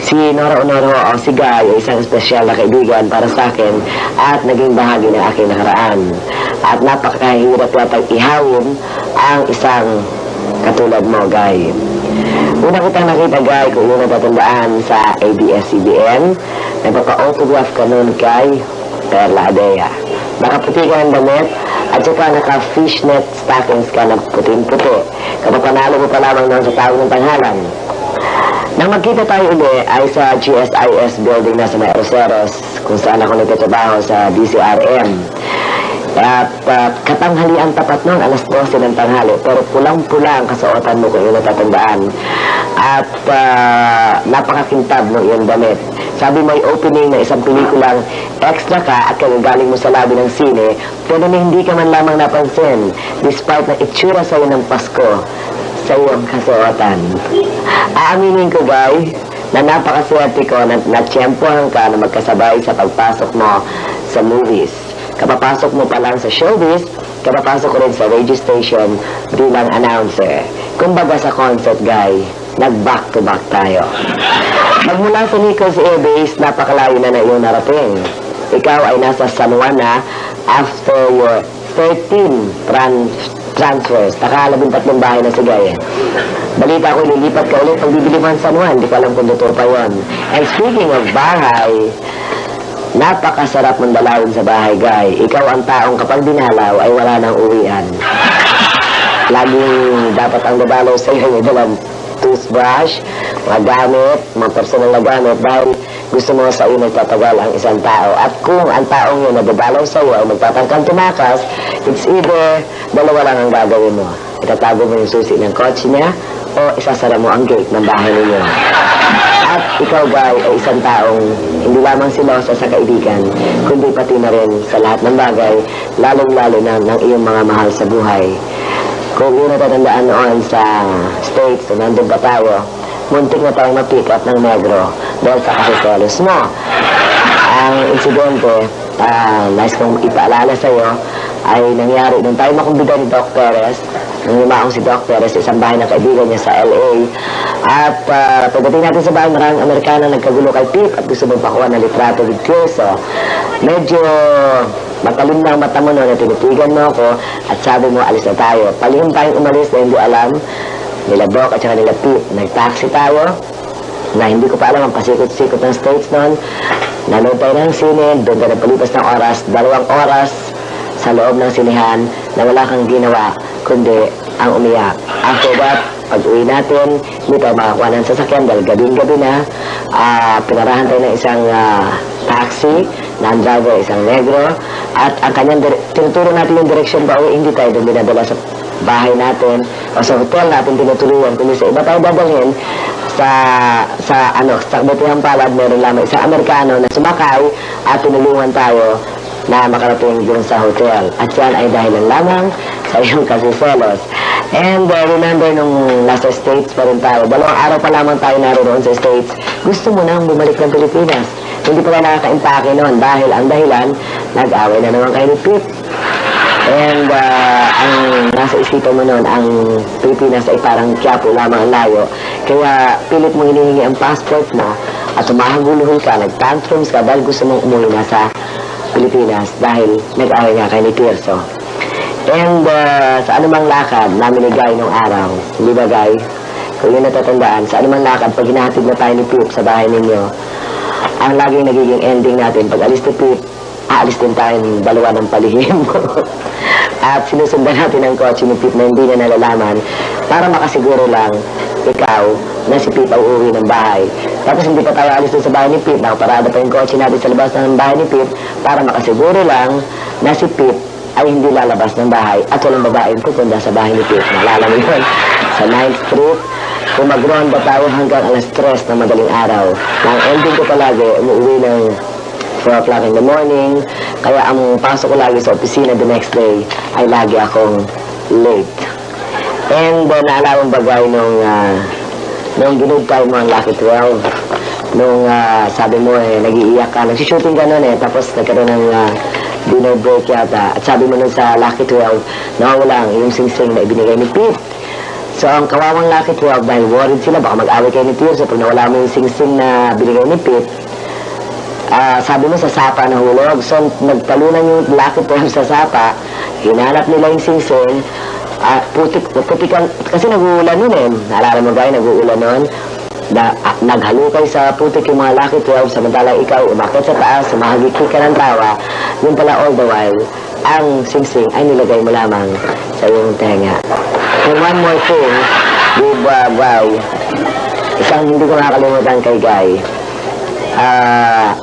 M: Si Nora Honoro o si Guy ay isang espesyal na kaibigan para sa akin at naging bahagi ng aking nakaraan. At napakahirap yatang ihawin ang isang katulad mo, Guy. Una kitang nakita, Guy, kung yung natatandaan sa ABS-CBN, nagpapa-autograph ka noon kay Perla Adea. Nakaputi ka ng damit at saka naka-fishnet stockings ka na puting-puti. Kapapanalo mo pa lamang noon sa tawag ng tanghalan. Nang magkita tayo uli ay sa GSIS building na sa May Aroseros kung saan ako nagtatrabaho sa DCRM. At katanghalian tapat noon, alas 12 ng tanghali, pero pulang-pula ang kasuotan mo kung yung natatandaan. At napakakintab ng iyong damit. Sabi mo ay opening na isang pelikulang extra ka at kagagaling mo sa labi ng sine, pero na hindi ka man lamang napansin despite na itsura sa'yo ng Pasko sa iyong kasuotan. Aaminin ko, Guy, na napakaswerte ko na natsyempohan ka na magkasabay sa pagpasok mo sa movies. Kapapasok mo pa lang sa showbiz, kapapasok ko rin sa radio station bilang announcer. Kumbaga sa concert, Guy, nag-back-to-back tayo. Magmula sa Nichols Air Base, napakalayo na iyong narating. Ikaw ay nasa San Juan na after your 13 transfers. Naka-13 bahay na si Guy. Balita ko, lilipat ka ulit pag bibili mo ang San Juan. Hindi ko alam kung totoo pa yun. And speaking of bahay, napakasarap mong dalawin sa bahay, Guy. Ikaw ang taong kapag dinalaw ay wala nang uwian. Laging dapat ang dadalaw sa iyo ay dalang toothbrush, mga gamit, mga personal na gamit dahil gusto mo sa iyo nagtatagal ang isang tao. At kung ang taong yun na dadalaw sa iyo ay magtatangkang tumakas, it's either dalawa lang ang gagawin mo. Itatago mo yung susi ng kotse niya o isasara mo ang gate ng bahay ninyo. At ikaw, Guy, ay isang taong hindi lamang silosa sa kaibigan, kundi pati na rin sa lahat ng bagay, lalong-lalo na ng iyong mga mahal sa buhay. Kung yun natatandaan noon sa States, na nandun pa tayo, muntik na tayong ma-pick up ng negro dahil sa kasiselos mo. Ang insidente, nais kong ipaalala sa'yo, ay nangyari nung tayo makumbida ni Doc Perez, nung lumaong si Doc Perez, isang bahay ng kaibigan niya sa LA. At pagdating natin sa bahay, maraming Amerikano nagkagulo kay Pip at gusto mong pakuha ng litrato with Curso. Medyo matalim na ang mata mo noon na tinitigan mo ako at sabi mo, alis na tayo. Palihim tayong umalis na hindi alam nila Doc at saka nila Pip. Nag-taxi tayo na hindi ko pa alam ang pasikot-sikot ng States noon. Nanood tayo ng sine, doon ka nagpalipas ng oras, 2 oras sa loob ng sinihan na wala kang ginawa kundi ang umiyak. After that, pag-uwi natin, hindi tayo makakuha ng sasakyan dahil gabing-gabi na. Pinarahan tayo ng isang taxi, na ang driver isang negro, at ang kanyang tinuturo natin yung direksyon ba o hindi tayo doon dinadala sa bahay natin o sa hotel natin tinutuluan, kundi sa iba tayo dadalhin sa butihang palad, meron lamang isang Amerikano na sumakay at tinulungan tayo na makarating dun sa hotel. At yan ay dahilan lamang sa iyong kasiselos. And remember, nung nasa States pa rin tayo, 2 araw pa lamang tayo naroon sa States, gusto mo nang bumalik ng Pilipinas. Hindi pa tayo nakaka-impake noon dahil ang dahilan, nag-away na naman kayo ni Pete. And ang nasa isipan mo noon, ang Pilipinas ay parang Quiapo lamang ang layo. Kaya pilit mo hinihingi ang passport mo at umahaguluhol ka, nag-tantrums ka dahil gusto mong umuwi na sa Pilipinas dahil nag-away nga kay ni Tirso. And sa anumang lakad namin ni Guy nung araw, hindi ba Guy? Kung yun natatandaan, sa anumang lakad, pag hinahatid na tayo ni Pete sa bahay ninyo, ang laging nagiging ending natin, pag alis ni Pete, aalis din tayong dalawa ng palihim. At sinusundan natin ang kotse ni Pete na hindi na nalalaman para makasiguro lang ikaw na si Pete ay uuwi ng bahay. Tapos hindi pa tayo alis dun sa bahay ni Pete, nakaparada pa yung kotse natin sa labas ng bahay ni Pete para makasiguro lang na si Pete ay hindi lalabas ng bahay at walang babaeng pupunta sa bahay ni Pete. Naalala mo yun? Sa 9th Street, kung mag-ronda tayo hanggang alas 3 ng madaling araw. Ang ending ko palagi, umuwi ng 4 o'clock in the morning, kaya ang pasok ko lagi sa opisina the next day ay lagi akong late. And naalala mong bagay nung ginood tayo mo ang Lucky 12, nung sabi mo nag-iiyak ka, nag-shooting ka nun tapos nagkaroon ng dinner break yata, at sabi mo nun sa Lucky 12, nawawala yung sing-sing na ibinigay ni Pete. So ang kawawang Lucky 12, dahil worried sila, baka mag-away kayo ni Tirso pag nawala mo yung sing-sing na binigay ni Pete, sabi mo sa sapa na hulog. So nagtalunan yung Lucky 12 sa sapa, hinanap nila yung sing-sing, putikan, kasi nag-uulan nun naalala mo ba, nag-uulan nun, naghalukay sa putik yung mga Lucky 12, samantalang ikaw umakit sa taas, sumahagikik ka ng tawa, yun pala all the while, ang sing-sing ay nilagay mo lamang sa iyong tenga. And one more thing, with Guy, isang hindi ko nakakalimutan kay Guy,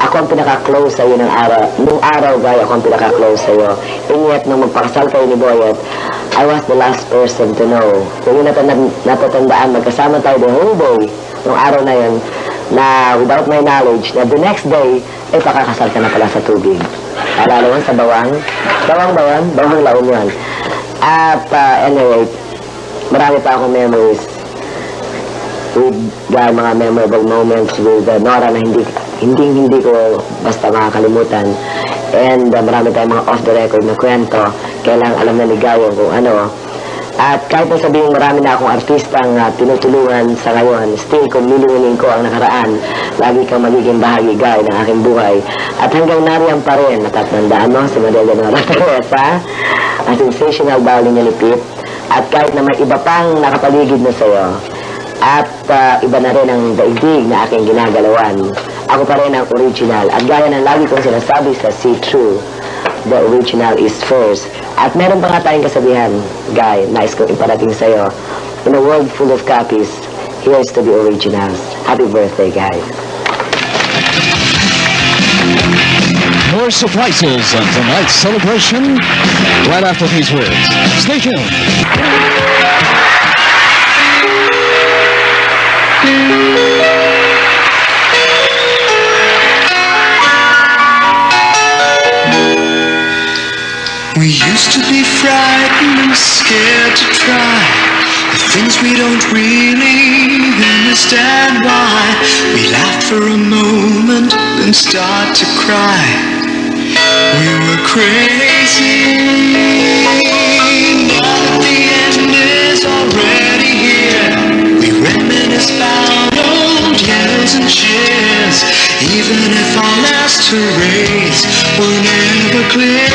M: ako ang pinaka-close sa'yo ng araw. Nung araw, Guy, ako ang pinaka-close sa'yo. And yet, nung magpakasal kayo ni Boyet, I was the last person to know. Kung yun natatandaan, magkasama tayo the whole day, nung araw na yun, na without my knowledge, na the next day, pakakasal ka na pala sa tubig. Alala mo, sa bawang laon yun. At anyway, marami pa akong memories with mga memorable moments with Nora na hindi ko basta makakalimutan. And marami tayong mga off the record na kwento, kailang alam na ni Gayo kung ano. At kahit na sabihin marami na akong artistang tinutulungan sa ngayon, still kung nilinginin ko ang nakaraan, lagi kang magiging bahagi, Guy, ng aking buhay. At hanggang nariyan pa rin, natatandaan mo si Madelia Nora Teresa, ang sensational bowling niya ni Pete. At kahit na may iba pang nakapaligid na sa'yo, at iba na rin ang daigdig na aking ginagalawan, ako pa rin ang original. At gaya ng lagi kong sinasabi sa See True, the original is first. At meron pa nga tayong kasabihan, Guy, nais kong iparating sa'yo. In a world full of copies, here's to the originals. Happy birthday, Guy.
D: More surprises on tonight's celebration right after these words. Stay tuned.
B: We used to be frightened and scared to try the things we don't really understand why. We laughed for a moment and start to cry. We were crazy. Now that the end is already here, we reminisce about old years and cheers, even if our last hurrays were never clear.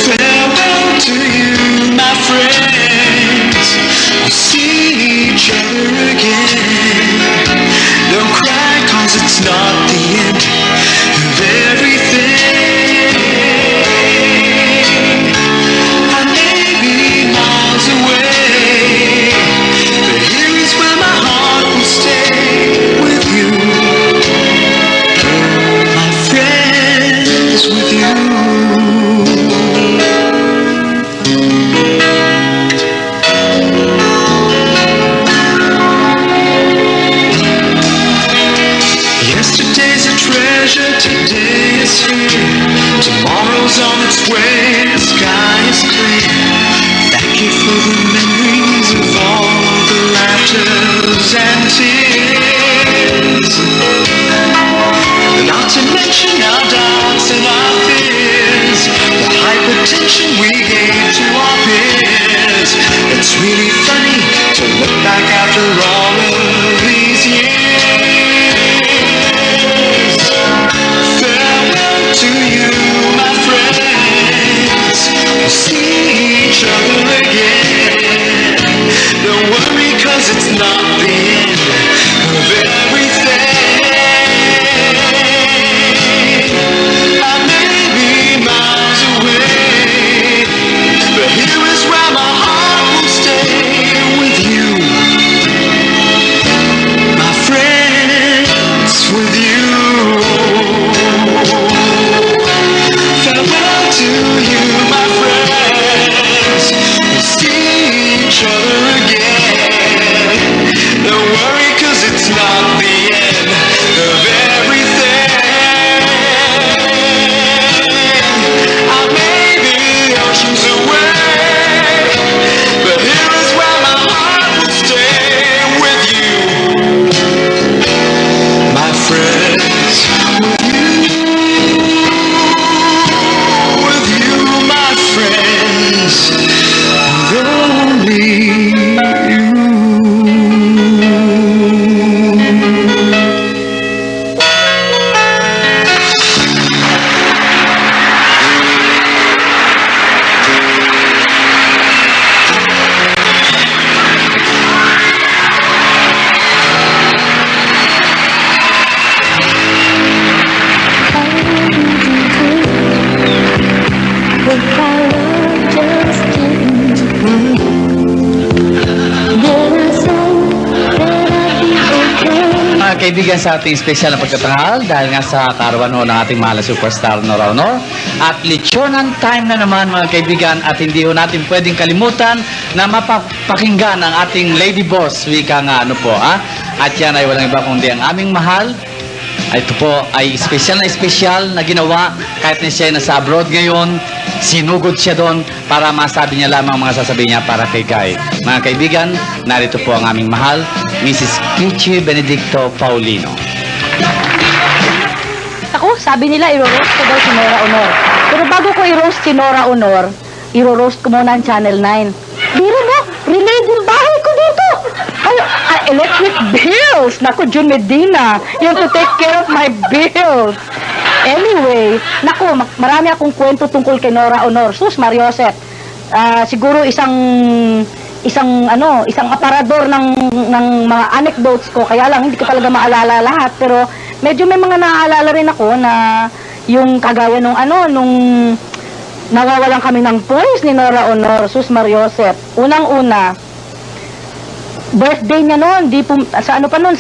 B: Farewell to you, my friends. We'll see each other again. Don't cry, 'cause it's not the end of everything. I may be miles away, but here is where my heart will stay.
E: kaibigan, sa ating special na pagkatanghal dahil nga sa karawan ho ng ating mahal na superstar Nora Honor. At lechonan time na naman mga kaibigan, at hindi ho natin pwedeng kalimutan na mapapakinggan ang ating lady boss, wika nga ano po At yan ay walang iba kundi ang aming mahal. Ito po ay special na ginawa kahit na siya nasa abroad ngayon. Sinugod siya doon para masabi niya lamang mga sasabihin niya para kay Guy. Mga kaibigan, narito po ang aming mahal, Mrs. Pichi Benedicto Paulino.
N: Ako, sabi nila i-roast ko daw si Nora Honor. Pero bago ko i-roast si Nora Honor, i-roast ko muna ang Channel 9. Biro na, relayed yung bahay ko dito. Ay, electric bills. Naku, June Medina. You have to take care of my bills. Anyway, naku, marami akong kwento tungkol kay Nora Honor. Sus, Mariosep. Siguro isang aparador ng mga anecdotes ko. Kaya lang, hindi ko talaga maalala lahat. Pero medyo may mga naaalala rin ako na yung kagaya nung nawawalan kami ng voice ni Nora Honor. Sus, Mariosep. Unang-una, birthday niya noon,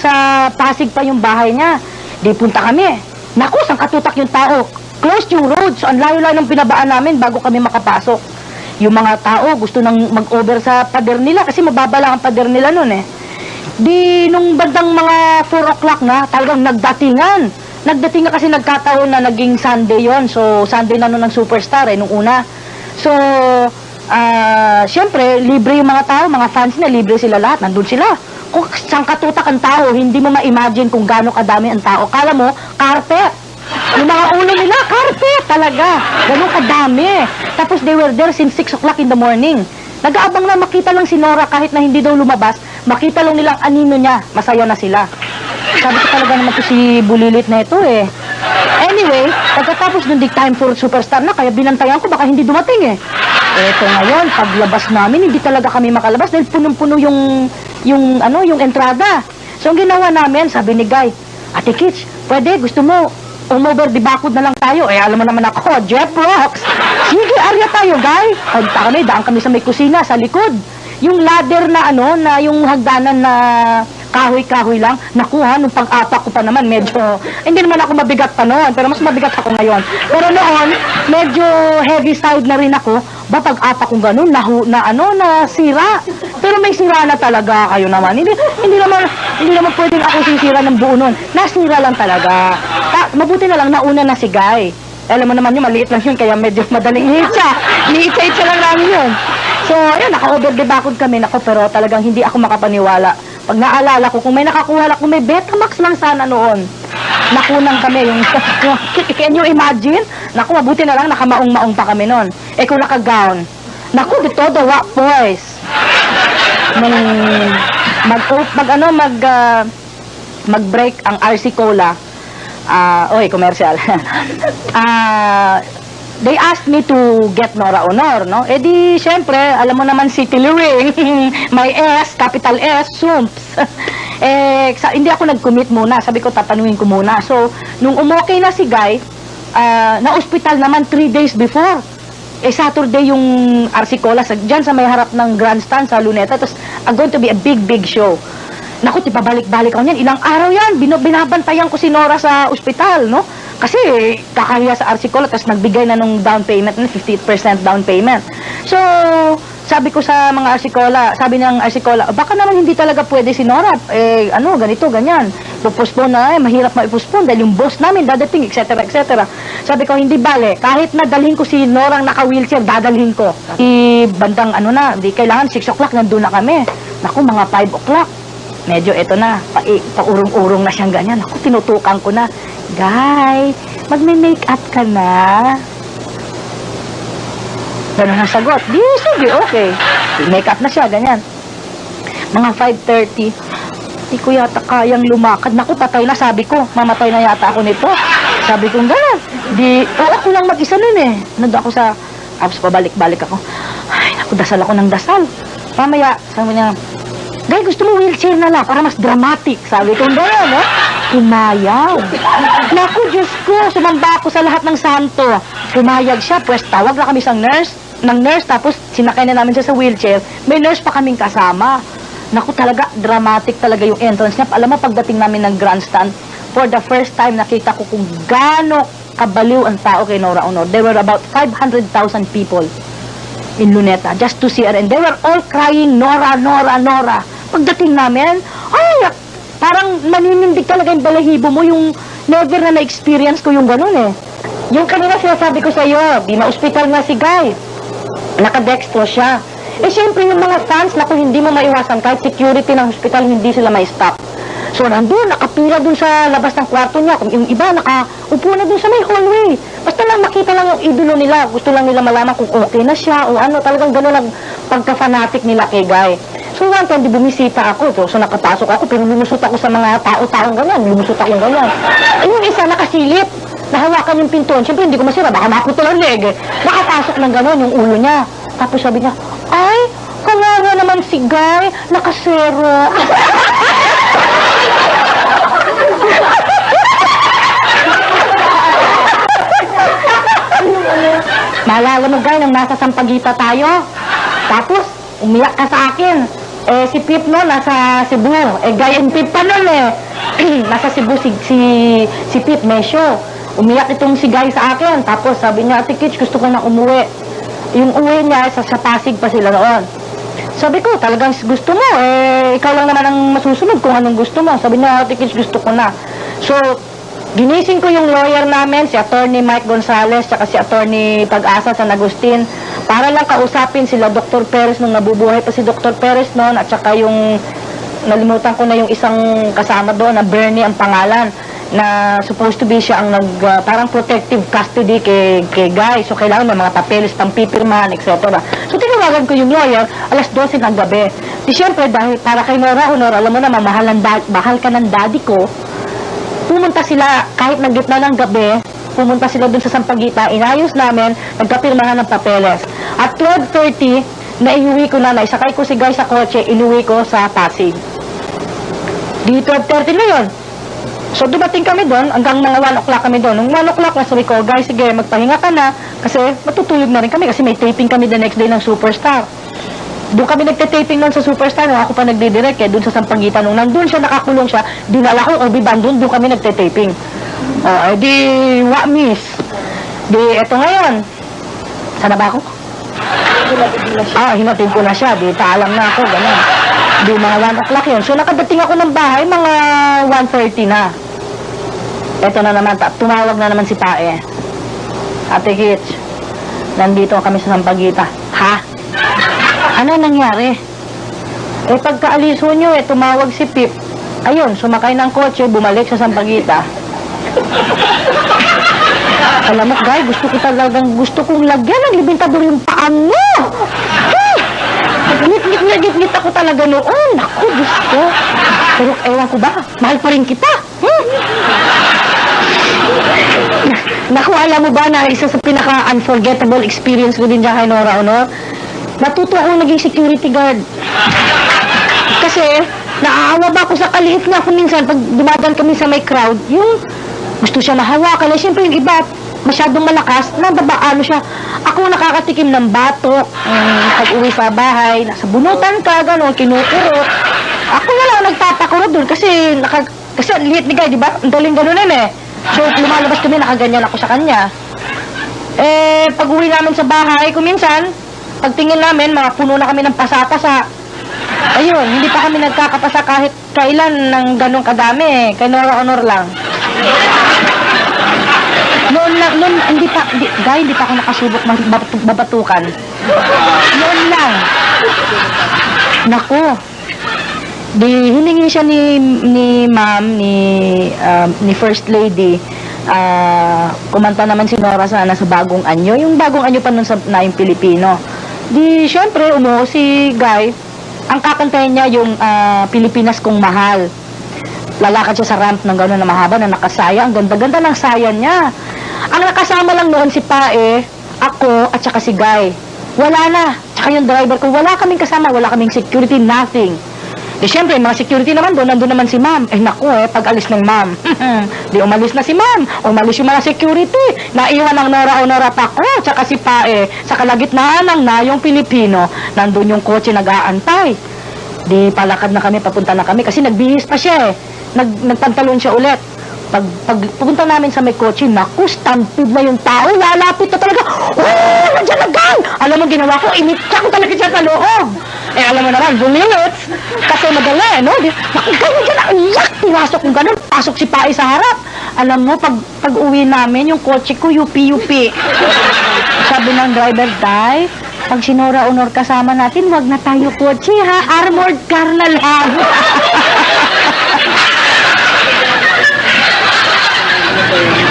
N: sa Pasig pa yung bahay niya. Di punta kami. Naku, sang katutak yung tao. Closed yung road, so ang layo-layo ng pinabaan namin bago kami makapasok. Yung mga tao gusto nang mag-over sa pader nila kasi mababa lang ang pader nila noon eh. Di nung bandang mga 4 o'clock na, talagang nagdatingan. Nagdatingan kasi nagkataon na naging Sunday yon. So, Sunday na noon ng superstar nung una. So, syempre, libre yung mga tao, mga fans na, libre sila lahat, nandun sila. Kung saan katutak ang tao, hindi mo ma-imagine kung gaano kadami ang tao. Kala mo, carpet. Yung mga ulo nila, carpet talaga. Ganun kadami. Tapos they were there since 6 o'clock in the morning. Nag-aabang na makita lang si Nora kahit na hindi daw lumabas, makita lang nilang anino niya, masaya na sila. Sabi ko talaga naman to si Bulilit na ito eh. Anyway, pagkatapos nung time for superstar na, kaya binantayan ko baka hindi dumating eh. Eto ngayon, paglabas namin, hindi talaga kami makalabas dahil punong-puno yung entrada. So, ang ginawa namin, sabi ni Guy, Ate Kitch, pwede, gusto mo, umover di bakod na lang tayo. Eh, alam mo naman ako, Jeff Rocks. Sige, arya tayo, Guy. Pagta kami, daan kami sa may kusina, sa likod. Yung ladder na na yung hagdanan na kahoy-kahoy lang. Nakuha, nung pag-apak ko pa naman, medyo, hindi naman ako mabigat pa noon, pero mas mabigat ako ngayon. Pero noon, medyo heavy side na rin ako. Ba, pag-apak ko ganun, nasira. Pero may sira na talaga kayo naman. Hindi naman pwedeng ako sisira ng buo noon. Nasira lang talaga. Mabuti na lang, nauna na si Guy. Alam mo naman yun, maliit lang yun, kaya medyo madaling hitsa. Hitsa lang namin yun. So, ayun, naka-over the bakod kami, pero talagang hindi ako makapaniwala. Pag naalala ko, kung may nakakuha lang, kung may Betamax lang sana noon, nakunang kami yung can you imagine? Naku, mabuti na lang, nakamaong-maong pa kami noon. Eh, kung naka-gown, naku, dito, the Rock Boys. Mag-break ang RC Cola. Commercial. They asked me to get Nora Honor, no? Eh di, syempre, alam mo naman si Tiliring, may S, capital S, Sumps. Hindi ako nag-commit muna. Sabi ko, tatanungin ko muna. So, nung umokay na si Guy, na-hospital naman 3 days before. Saturday yung RC Cola, dyan sa may harap ng grandstand sa Luneta. Tapos, going to be a big show. Naku, pabalik-balik ako niyan. Ilang araw yan. Binabantayan ko si Nora sa ospital, no? Kasi kakahiya sa RC Cola, tapos nagbigay na nung down payment, 50% down payment. So, sabi ko sa mga RC Cola, sabi ng RC Cola, baka naman hindi talaga pwede si Nora, ganito, ganyan. Pupostpone na, mahirap maipospone dahil yung boss namin dadating, etc. Sabi ko, hindi bale, kahit na dalhin ko si Nora naka-wheelchair, dadalhin ko. Bandang di kailangan 6 o'clock, nandun na kami. Naku, mga 5 o'clock. Medyo eto na, paurong-urong na siyang ganyan. Ako, tinutukan ko na, Guy, magme-makeup ka na. Ganun ang sagot. Sige, okay. Makeup na siya, ganyan. Mga 5:30, di ko yata kayang lumakad. Naku, patay na, sabi ko. Mamatay na yata ako nito. Sabi ko, gano'n. Ako lang mag-isa nun eh. Nandun ako sa, tapos pabalik-balik ako. Ay, naku, dasal ako ng dasal. Mamaya, sabi niya, Guy, gusto mo wheelchair na lang para mas dramatic. Sabi ko, gano'n, no? Pumayag. Naku, Diyos ko, sumamba ako sa lahat ng santo. Pumayag siya, pues tawag na kami ng nurse, tapos sinakay na namin siya sa wheelchair. May nurse pa kaming kasama. Naku talaga, dramatic talaga yung entrance niya. Alam mo, pagdating namin ng grandstand, for the first time nakita ko kung gaano kabaliw ang tao kay Nora Honor. There were about 500,000 people in Luneta just to see her. And they were all crying, Nora, Nora, Nora. Pagdating namin, ay, parang maninindig talaga yung balahibo mo, yung never na na-experience ko yung ganun eh. Yung kanina sinasabi ko sa'yo, di ma-hospital nga si Guy. Nakadextro siya. Eh, syempre, yung mga fans, naku, hindi mo maiwasan. Kahit security ng hospital, hindi sila may stop. So, nandun, nakapila dun sa labas ng kwarto niya. Kung yung iba, nakaupo na dun sa may hallway. Basta lang makita lang yung idolo nila. Gusto lang nila malaman kung okay na siya o ano. Talagang gano'n ang pagka-fanatic nila kay Guy. So, one time, di bumisita ako. So, nakapasok ako, pero lumusot ako sa mga tao-taong gano'n. Lumusot ako gano'n. Eh, yung isa, nakasilip. Nahawakan yung pintuan. Siyempre, hindi ko masira. Baka makutulan leg eh. Nakapasok ng gano'n yung ulo niya. Tapos sabi niya, ay, kawawa naman si Guy, nakasero. Maalala mo, Guy, nang nasa Sampaguita tayo. Tapos, umiyak ka sa akin. Eh, si Pip no, nasa Cebu. Eh, Guy and Pip pa nun eh. Nasa Cebu si Pip, may show. Umiyak itong si Guy sa akin. Tapos, sabi niya, Ate Kitch, gusto ko na umuwi. Yung uwi niya, sa Pasig pa sila noon. Sabi ko, talagang gusto mo, eh, ikaw lang naman ang masusunod kung anong gusto mo. Sabi niya, Ate Kitch, gusto ko na. So, ginising ko yung lawyer namin, si Attorney Mike Gonzales, tsaka si Attorney Pag-asa San Agustin, para lang kausapin sila Dr. Perez nung nabubuhay pa si Dr. Perez noon, at tsaka yung, nalimutan ko na yung isang kasama doon, na Bernie ang pangalan, na supposed to be siya ang parang protective custody kay Guy. So, kailangan ng mga papeles, pang-pipirmahan, etc. So, tinawagan ko yung lawyer, alas 12 ng gabi. Di syempre, dahil para kay Nora Honor, alam mo naman, mahal ka ng daddy ko, pumunta sila, kahit ng gitna ng gabi, pumunta sila dun sa Sampaguita, inayos namin, nagkapirmahan ng papeles. At 12:30, naiuwi ko na, naisakay ko si Guy sa kotse, inuwi ko sa Pasig. Di 12:30 na yun. So, dumating kami doon, hanggang mga 1 o'clock kami doon. Nung 1 o'clock na, sabi ko, Guy, sige, magpahinga ka na, kasi matutulog na rin kami, kasi may taping kami the next day ng Superstar. Doon kami nagte-taping noon sa Superstar, nung ako pa nagdidirect, eh, doon sa Sampaguita. Nung nandun siya, nakakulong siya, dinala ko, obi-band doon kami nagte-taping. Eh, di, what miss? Di, eto ngayon. Sana ba ako? Hinatid ko na siya, di, paalam na ako, gano'n. Di, mga 1 o'clock yun. So, nakadating ako ng bahay, mga 1:30 na. Eto na naman, tumawag na naman si Pae. Ate Kitch, nandito kami sa Sampaguita. Ha? Ano nangyari? Eh, pagkaalis ho nyo, tumawag si Pip. Ayun, sumakay ng kotse, bumalik sa Sampaguita. Alam mo, Guy, gusto kong lagyan ng libintador yung paan mo. Ngit ako talaga noon. Naku, gusto. Pero ewan ko ba, mahal pa rin kita. Naku, alam mo ba na isa sa pinaka-unforgettable experience ko din dyan kay Nora Honor? Natuto akong naging security guard. Kasi, naaawa ba ako sa kaliit na ako minsan pag dumadaan kami sa may crowd, yung gusto siya mahawakan. Siyempre yung iba, masyadong malakas, nababaano siya. Ako nakakatikim ng batok, pag-uwi sa bahay, nasa bunutan ka, gano'n, kinukurot. Ako na lang nagpapakurot doon kasi liit ni Guy, di ba? Ang daling gano'n eh. So, lumalabas kami, nakaganyan ako sa kanya. Eh, pag-uwi namin sa bahay, kung minsan, pagtingin namin, mga puno na kami ng pasa-pasa. Ayun, hindi pa kami nagkakapasa kahit kailan ng ganong kadami. Kay Nora Honor lang. Noon, hindi pa ako nakasubok babatukan. Noon lang. Naku. Di, hiningi siya ni ma'am, ni First Lady. Kumanta naman si Nora sana sa Bagong Anyo. Yung Bagong Anyo pa nun na yung Pilipino. Di, syempre, umuho si Guy. Ang kakantahin niya yung Pilipinas Kong Mahal. Lalakad siya sa ramp ng gano'n na mahaba na nakasaya. Ang ganda-ganda ng saya niya. Ang nakasama lang noon si Pae, ako, at saka si Guy. Wala na. Tsaka yung driver ko, wala kaming kasama, wala kaming security, nothing. Di syempre, mga security naman doon, nandun naman si ma'am. Eh naku pag alis ng ma'am. Di umalis na si ma'am. Umalis yung mga security. Naiwan ng Nora Honor at ako, tsaka si Pae. Sa kalagitnaan ng Nayong Pilipino, nandun yung kotse nag-aantay. Di palakad na kami, papunta na kami. Kasi nagbihis pa siya eh. Nagpantalon siya ulit. Pag pupunta namin sa may kotse, naku, stampede na yung tao, lalapit na talaga. Oh, nandiyan na gang! Alam mo, ginawa ko, initsa ko talaga siya sa loob. Eh, alam mo naman, 2 minutes. Kasi madali, no? Naku, ganyan dyan, iyak! Pinasok kong ganun, pasok si Pai sa harap. Alam mo, pag uwi namin, yung kotse ko, yupi-yupi. Sabi ng driver, Day, pag sinora honor kasama natin, wag na tayo kotse, ha? Armored car na lang.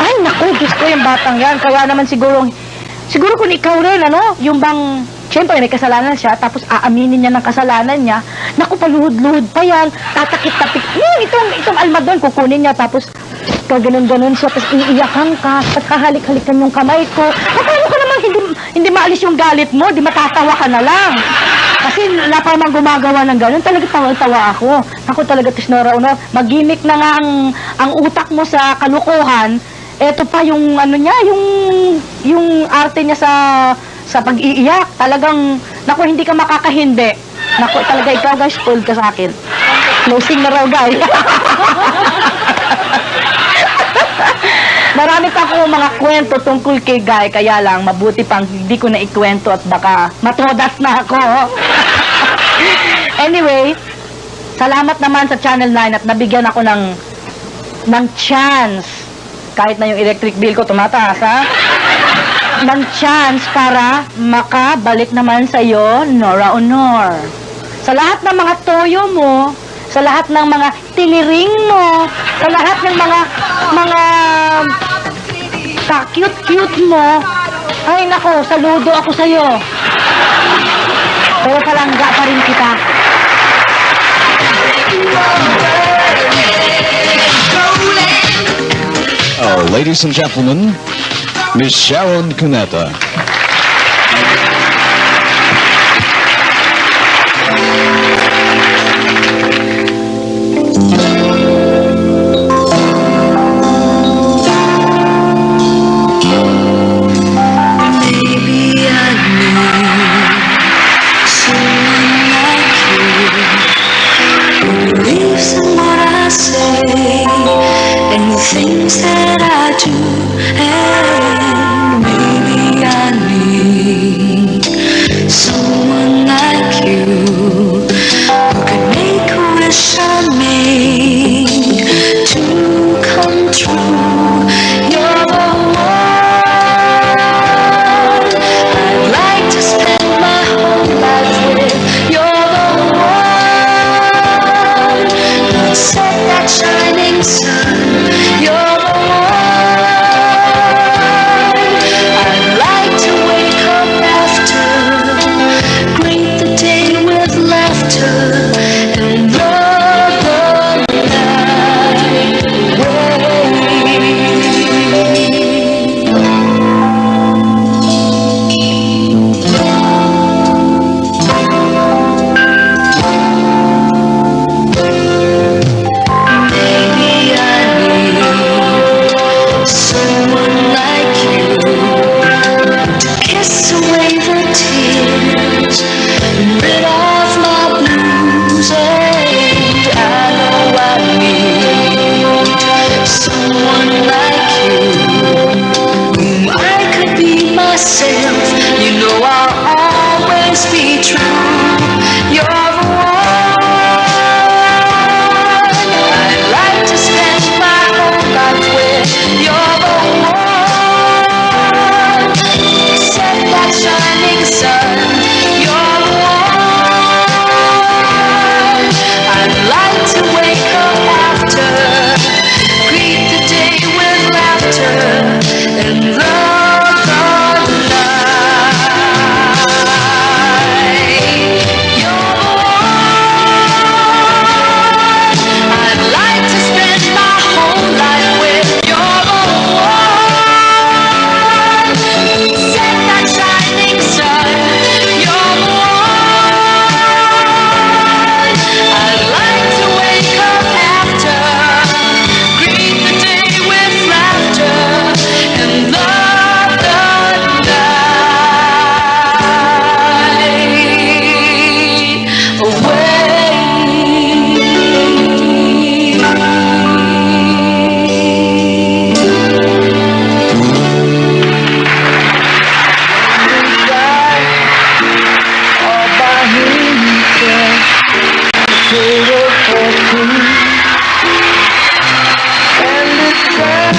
N: Ay, naku, Diyos ko yung batang yan. Kaya naman siguro kung ikaw rin, ano, yung bang, siyempre may kasalanan siya, tapos aaminin niya ng kasalanan niya, naku, paluhod-luhod pa yan, tatakit-tapik, itong almadon, kukunin niya, tapos kaganon-ganon siya, tapos iiyakan ka, tapos kahalik-halikan yung kamay ko. Paano ko naman hindi maalis yung galit mo, di matatawa ka na lang. Kasi wala pa mang gumagawa ng gano'n, talaga tawa-tawa ako. Ako talaga, Tisnora, mag-gimmick na nga ang utak mo sa kalukuhan. Eto pa yung ano niya, yung arte niya sa pag-iiyak. Talagang, naku, hindi ka makakahindi. Naku, talaga ikaw guys, spoiled ka sa akin. Closing na raw, guys. Marami pa akong mga kwento tungkol kay Guy, kaya lang mabuti pang hindi ko na ikwento at baka matodas na ako. Anyway, salamat naman sa Channel 9 at nabigyan ako ng chance, kahit na yung electric bill ko tumataas, ha? Ng chance para makabalik naman sa iyo, Nora Honor. Sa lahat ng mga toyo mo, sa lahat ng mga tiliring mo, sa lahat ng mga ka-cute-cute mo, ay nako, saludo ako sa'yo. Pero palangga pa rin kita.
D: Ladies and gentlemen, Miss Sharon Cuneta.
I: Things that I do, and maybe I need someone like you who could make a wish I made to come true. You're the one I'd like to spend my whole life with. You're the one who'd set that shining sun. You're the one
C: they work for free. And it's sad.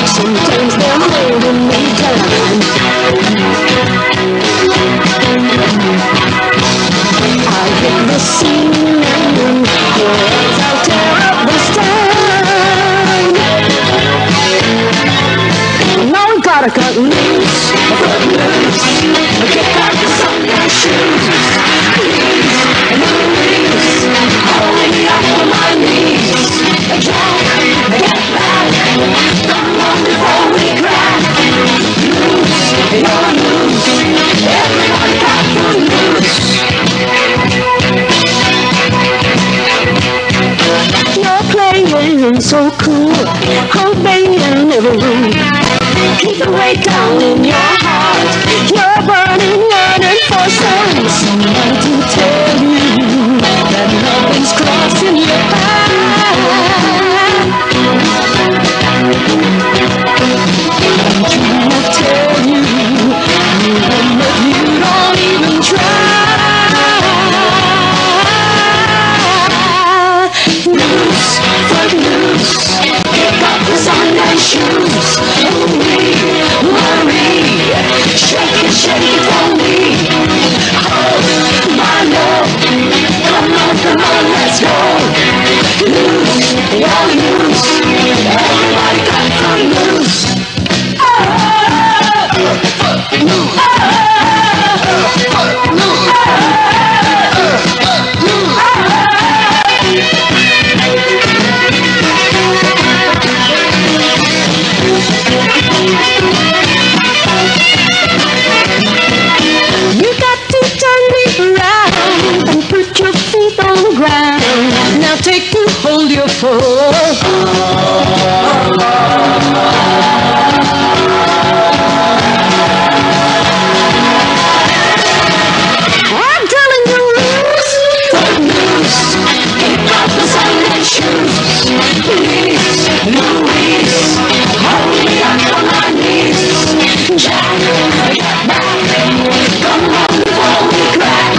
C: Sometimes they're holding me down. I hit the scene and words I'll tear up this time. Now we gotta cut loose, cut loose, kick out the Sunday shoes. Please, Louise, hold me up on my knees. Drunk, get back, come on before we crack. Loose, you're loose, everybody got to loose. You're playing so cool, obeying every rule. Keep the weight down in your heart. You're burning, yearning for someone to tell you that nothing's crossing your path. I'm trying to tell you, but you don't even try. Loose, foot loose, kick up the Sunday shoes. Worry, shake it for me. Oh, my love, come on, let's go. Loose, you're loose, everybody got to loose. You got to turn me around and put your feet on the ground. Now take to hold your foot. I'm telling you, loose, loose, kick off the Sunday shoes. Please, Louise, hold me up on my knees. Jack, get back, come on before we crack.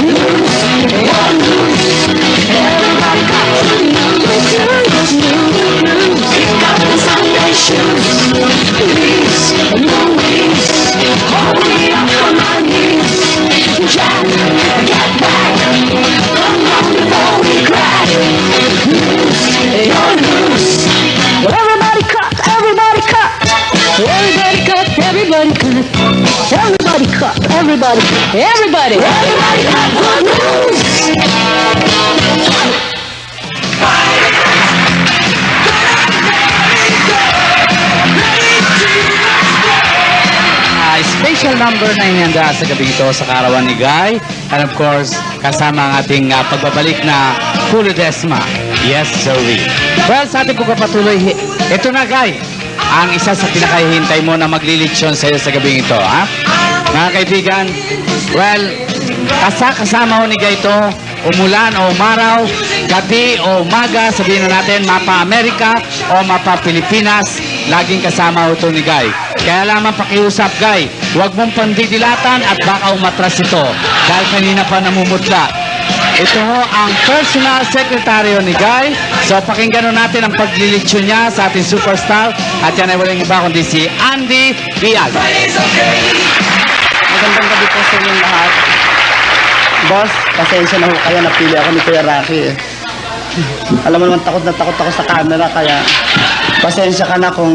C: Loose, you're loose, everybody got to loose. Loose, kick off the Sunday shoes. Please, Louise, hold me up on my knees. Jack, get back, come on before we crack. Loose, you're loose. Everybody cut, everybody cut. Everybody cut, everybody cut. Everybody cut, everybody, everybody. Everybody cut for loose.
E: Special number na ihanda sa gabi ito sa karawan ni Guy. And of course, kasama ang ating pagbabalik na Fully Desma. Yes, sorry. Well, sa ating pagpapatuloy, ito na Guy, ang isa sa pinakahihintay mo na maglilitsyon sa iyo sa gabi ito. Ha? Mga kaibigan, well, kasama ho ni Guy ito, umulan o umaraw, gabi o umaga, sabihin na natin, mapa Amerika o mapa Pilipinas, laging kasama ho ito ni Guy. Kaya lamang pakiusap, Guy, huwag mong pandidilatan at baka umatras ito dahil kanina pa namumutla. Ito ho ang personal secretary ni Guy. So pakinggan natin ang paglilitsyon niya sa ating superstar. At yan ay walang iba kundi si Andy Diaz.
O: Magandang gabi po sa inyong lahat. Boss, pasensya na ho kayo, napili ako ni Kuya Rocky eh. Alam mo naman, takot na takot ako sa camera, kaya pasensya ka na kung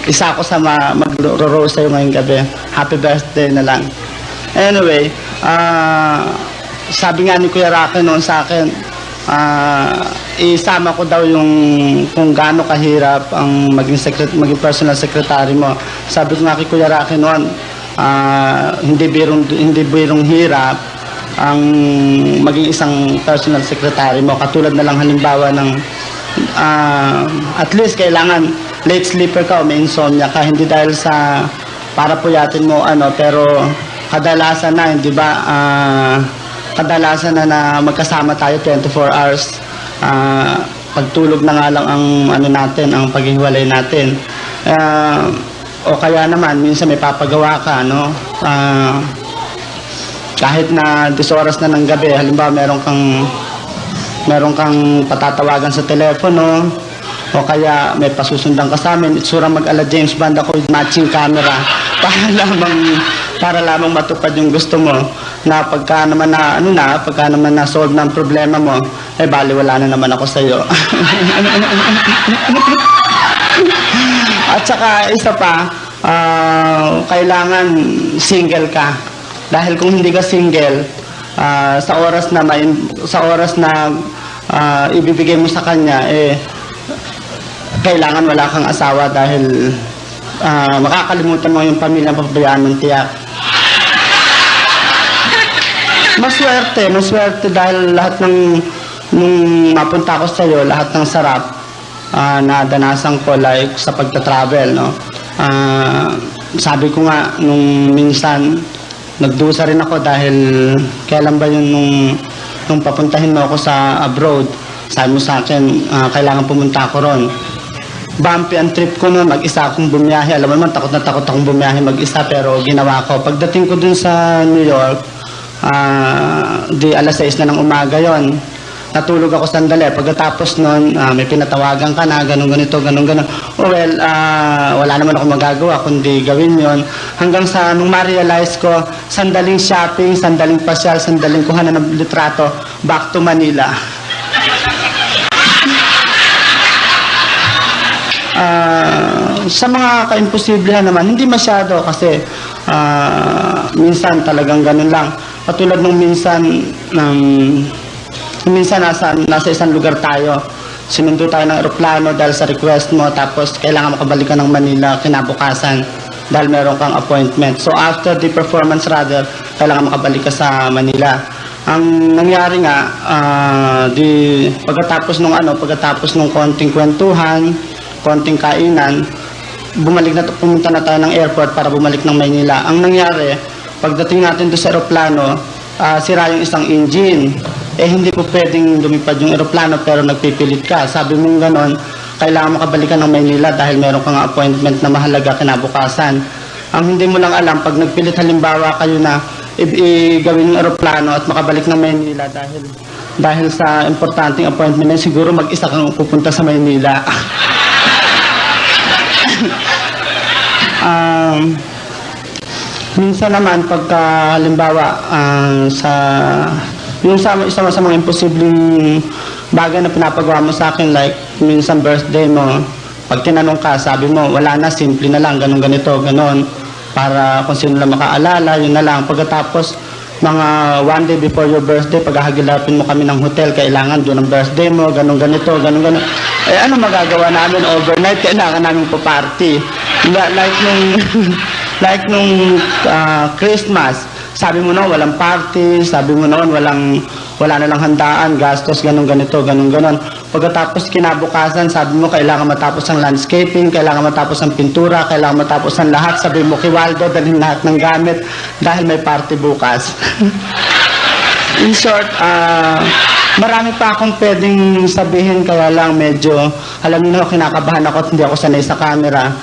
O: isa ako sa mag-rose sa'yo ngayong gabi. Happy birthday na lang. Anyway, sabi nga ni Kuya Rocky noon sa akin, isama ko daw yung kung gaano kahirap ang maging personal secretary mo. Sabi ko nga kay Kuya Rocky noon, hindi birong hirap ang maging isang personal secretary mo. Katulad na lang halimbawa ng at least kailangan late sleeper ka o may insomnia ka, hindi dahil sa para puyatin mo pero kadalasan na, hindi ba, kadalasan na magkasama tayo 24 hours. Pagtulog na nga lang ang natin, ang paghiwalay natin. O kaya naman minsan may papagawa ka, no? Kahit na 10 oras na ng gabi, halimbawa meron kang patatawagan sa telepono, o kaya may pasusundan ka sa amin, itsura mag-ala James Bond ako with matching camera para lamang matupad yung gusto mo, na pagka naman na solve ng problema mo, baliwala na naman ako sa iyo. At saka isa pa, kailangan single ka, dahil kung hindi ka single, sa oras na ibibigay mo sa kanya, kailangan wala kang asawa, dahil makakalimutan mo yung pamilya pabayaan ng tiyak. Maswerte dahil lahat nung mapunta ko sa iyo, lahat ng sarap na danasan ko, like sa pagta-travel, no? Sabi ko nga nung minsan nagdusa rin ako, dahil kailan ba yun nung papuntahin mo ako sa abroad, sabi mo sa akin, kailangan pumunta ako ron. Bumpy ang trip ko noon, mag-isa akong bumiyahe. Alam mo naman, takot na takot akong bumiyahe mag-isa, pero ginawa ko. Pagdating ko dun sa New York, di alas 6 na ng umaga yon. Natulog ako sandali. Pagkatapos noon, may pinatawagan ka na, ganun. Well, wala naman ako magagawa kundi gawin yon. Hanggang sa nung ma-realize ko, sandaling shopping, sandaling pasyal, sandaling kuhanan ng litrato, back to Manila. Sa mga kaimposiblihan naman, hindi masyado, kasi minsan talagang ganun lang. Katulad nung minsan nasa isang lugar tayo, sinundo tayo ng aeroplano dahil sa request mo, tapos kailangan makabalik ka ng Manila kinabukasan dahil meron kang appointment. So after the performance rather, kailangan makabalik ka sa Manila. Ang nangyari nga, pagkatapos nung konting kwentuhan, konting kainan, pumunta na tayo ng airport para bumalik ng Maynila. Ang nangyari, pagdating natin doon sa aeroplano, sira yung isang engine. Hindi po pwedeng lumipad yung aeroplano, pero nagpipilit ka. Sabi mo gano'n, kailangan makabalik ka ng Maynila dahil meron kang appointment na mahalaga kinabukasan. Ang hindi mo lang alam, pag nagpilit halimbawa kayo na gawin yung aeroplano at makabalik ng Maynila dahil sa importanteng appointment na siguro mag-isa kang pupunta sa Maynila. Minsan naman pagka halimbawa yung isa sa mga imposibleng bagay na pinapagawa mo sa akin, like minsan birthday mo, pag tinanong ka, sabi mo wala na, simple na lang, ganito, para kung sino lang makaalala, yun na lang. Pagkatapos mga one day before your birthday, paghahagilapin mo kami ng hotel, kailangan doon ang birthday mo, ganito. Ano magagawa namin overnight? Kailangan namin pa-party. Like nung Christmas, sabi mo noon walang party, sabi mo noon wala na lang handaan, gastos, ganito. Pagkatapos kinabukasan, sabi mo kailangan matapos ang landscaping, kailangan matapos ang pintura, kailangan matapos ang lahat. Sabi mo kay Waldo, dalhin lahat ng gamit dahil may party bukas. In short, marami pa akong pwedeng sabihin, kaya lang medyo, alam niyo, kinakabahan ako at hindi ako sanay sa camera.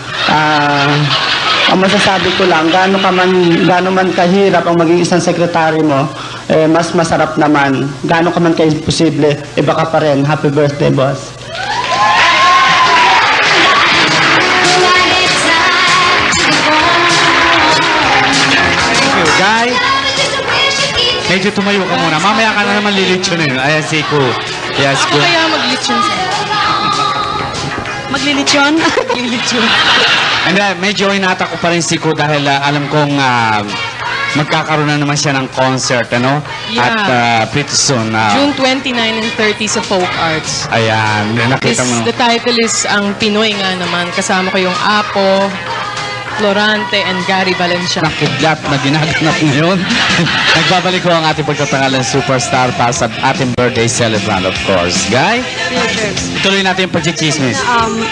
O: Ang masasabi ko lang, gaano man kahirap ang maging isang sekretary mo, mas masarap naman. Gaano ka man ka-imposible, iba ka pa rin. Happy birthday, boss.
E: Thank you, Guy. Medyo tumayo ka muna. Mamaya ka na naman lilitsunin. Ayan si Ku. Yes, Ku.
F: Ako kaya maglitsyon sa'yo. Maglilitsyon? Maglilitsyon.
E: And medyo inata ko pa rin si Ku dahil alam kong magkakaroon na naman siya ng concert, ano?
P: Yeah.
E: At pretty soon.
P: June 29 and 30 sa Folk Arts.
E: Ayan, nakita mo.
P: The title is ang Pinoy nga naman. Kasama ko yung Apo, Florante, and Gary Valencia.
E: Nakidlat na ginaganap ngayon. Nagbabalik ko ang ating pagtatangalan superstar para sa ating birthday celebrant, of course. Guy, ituloy natin yung pagchichismis.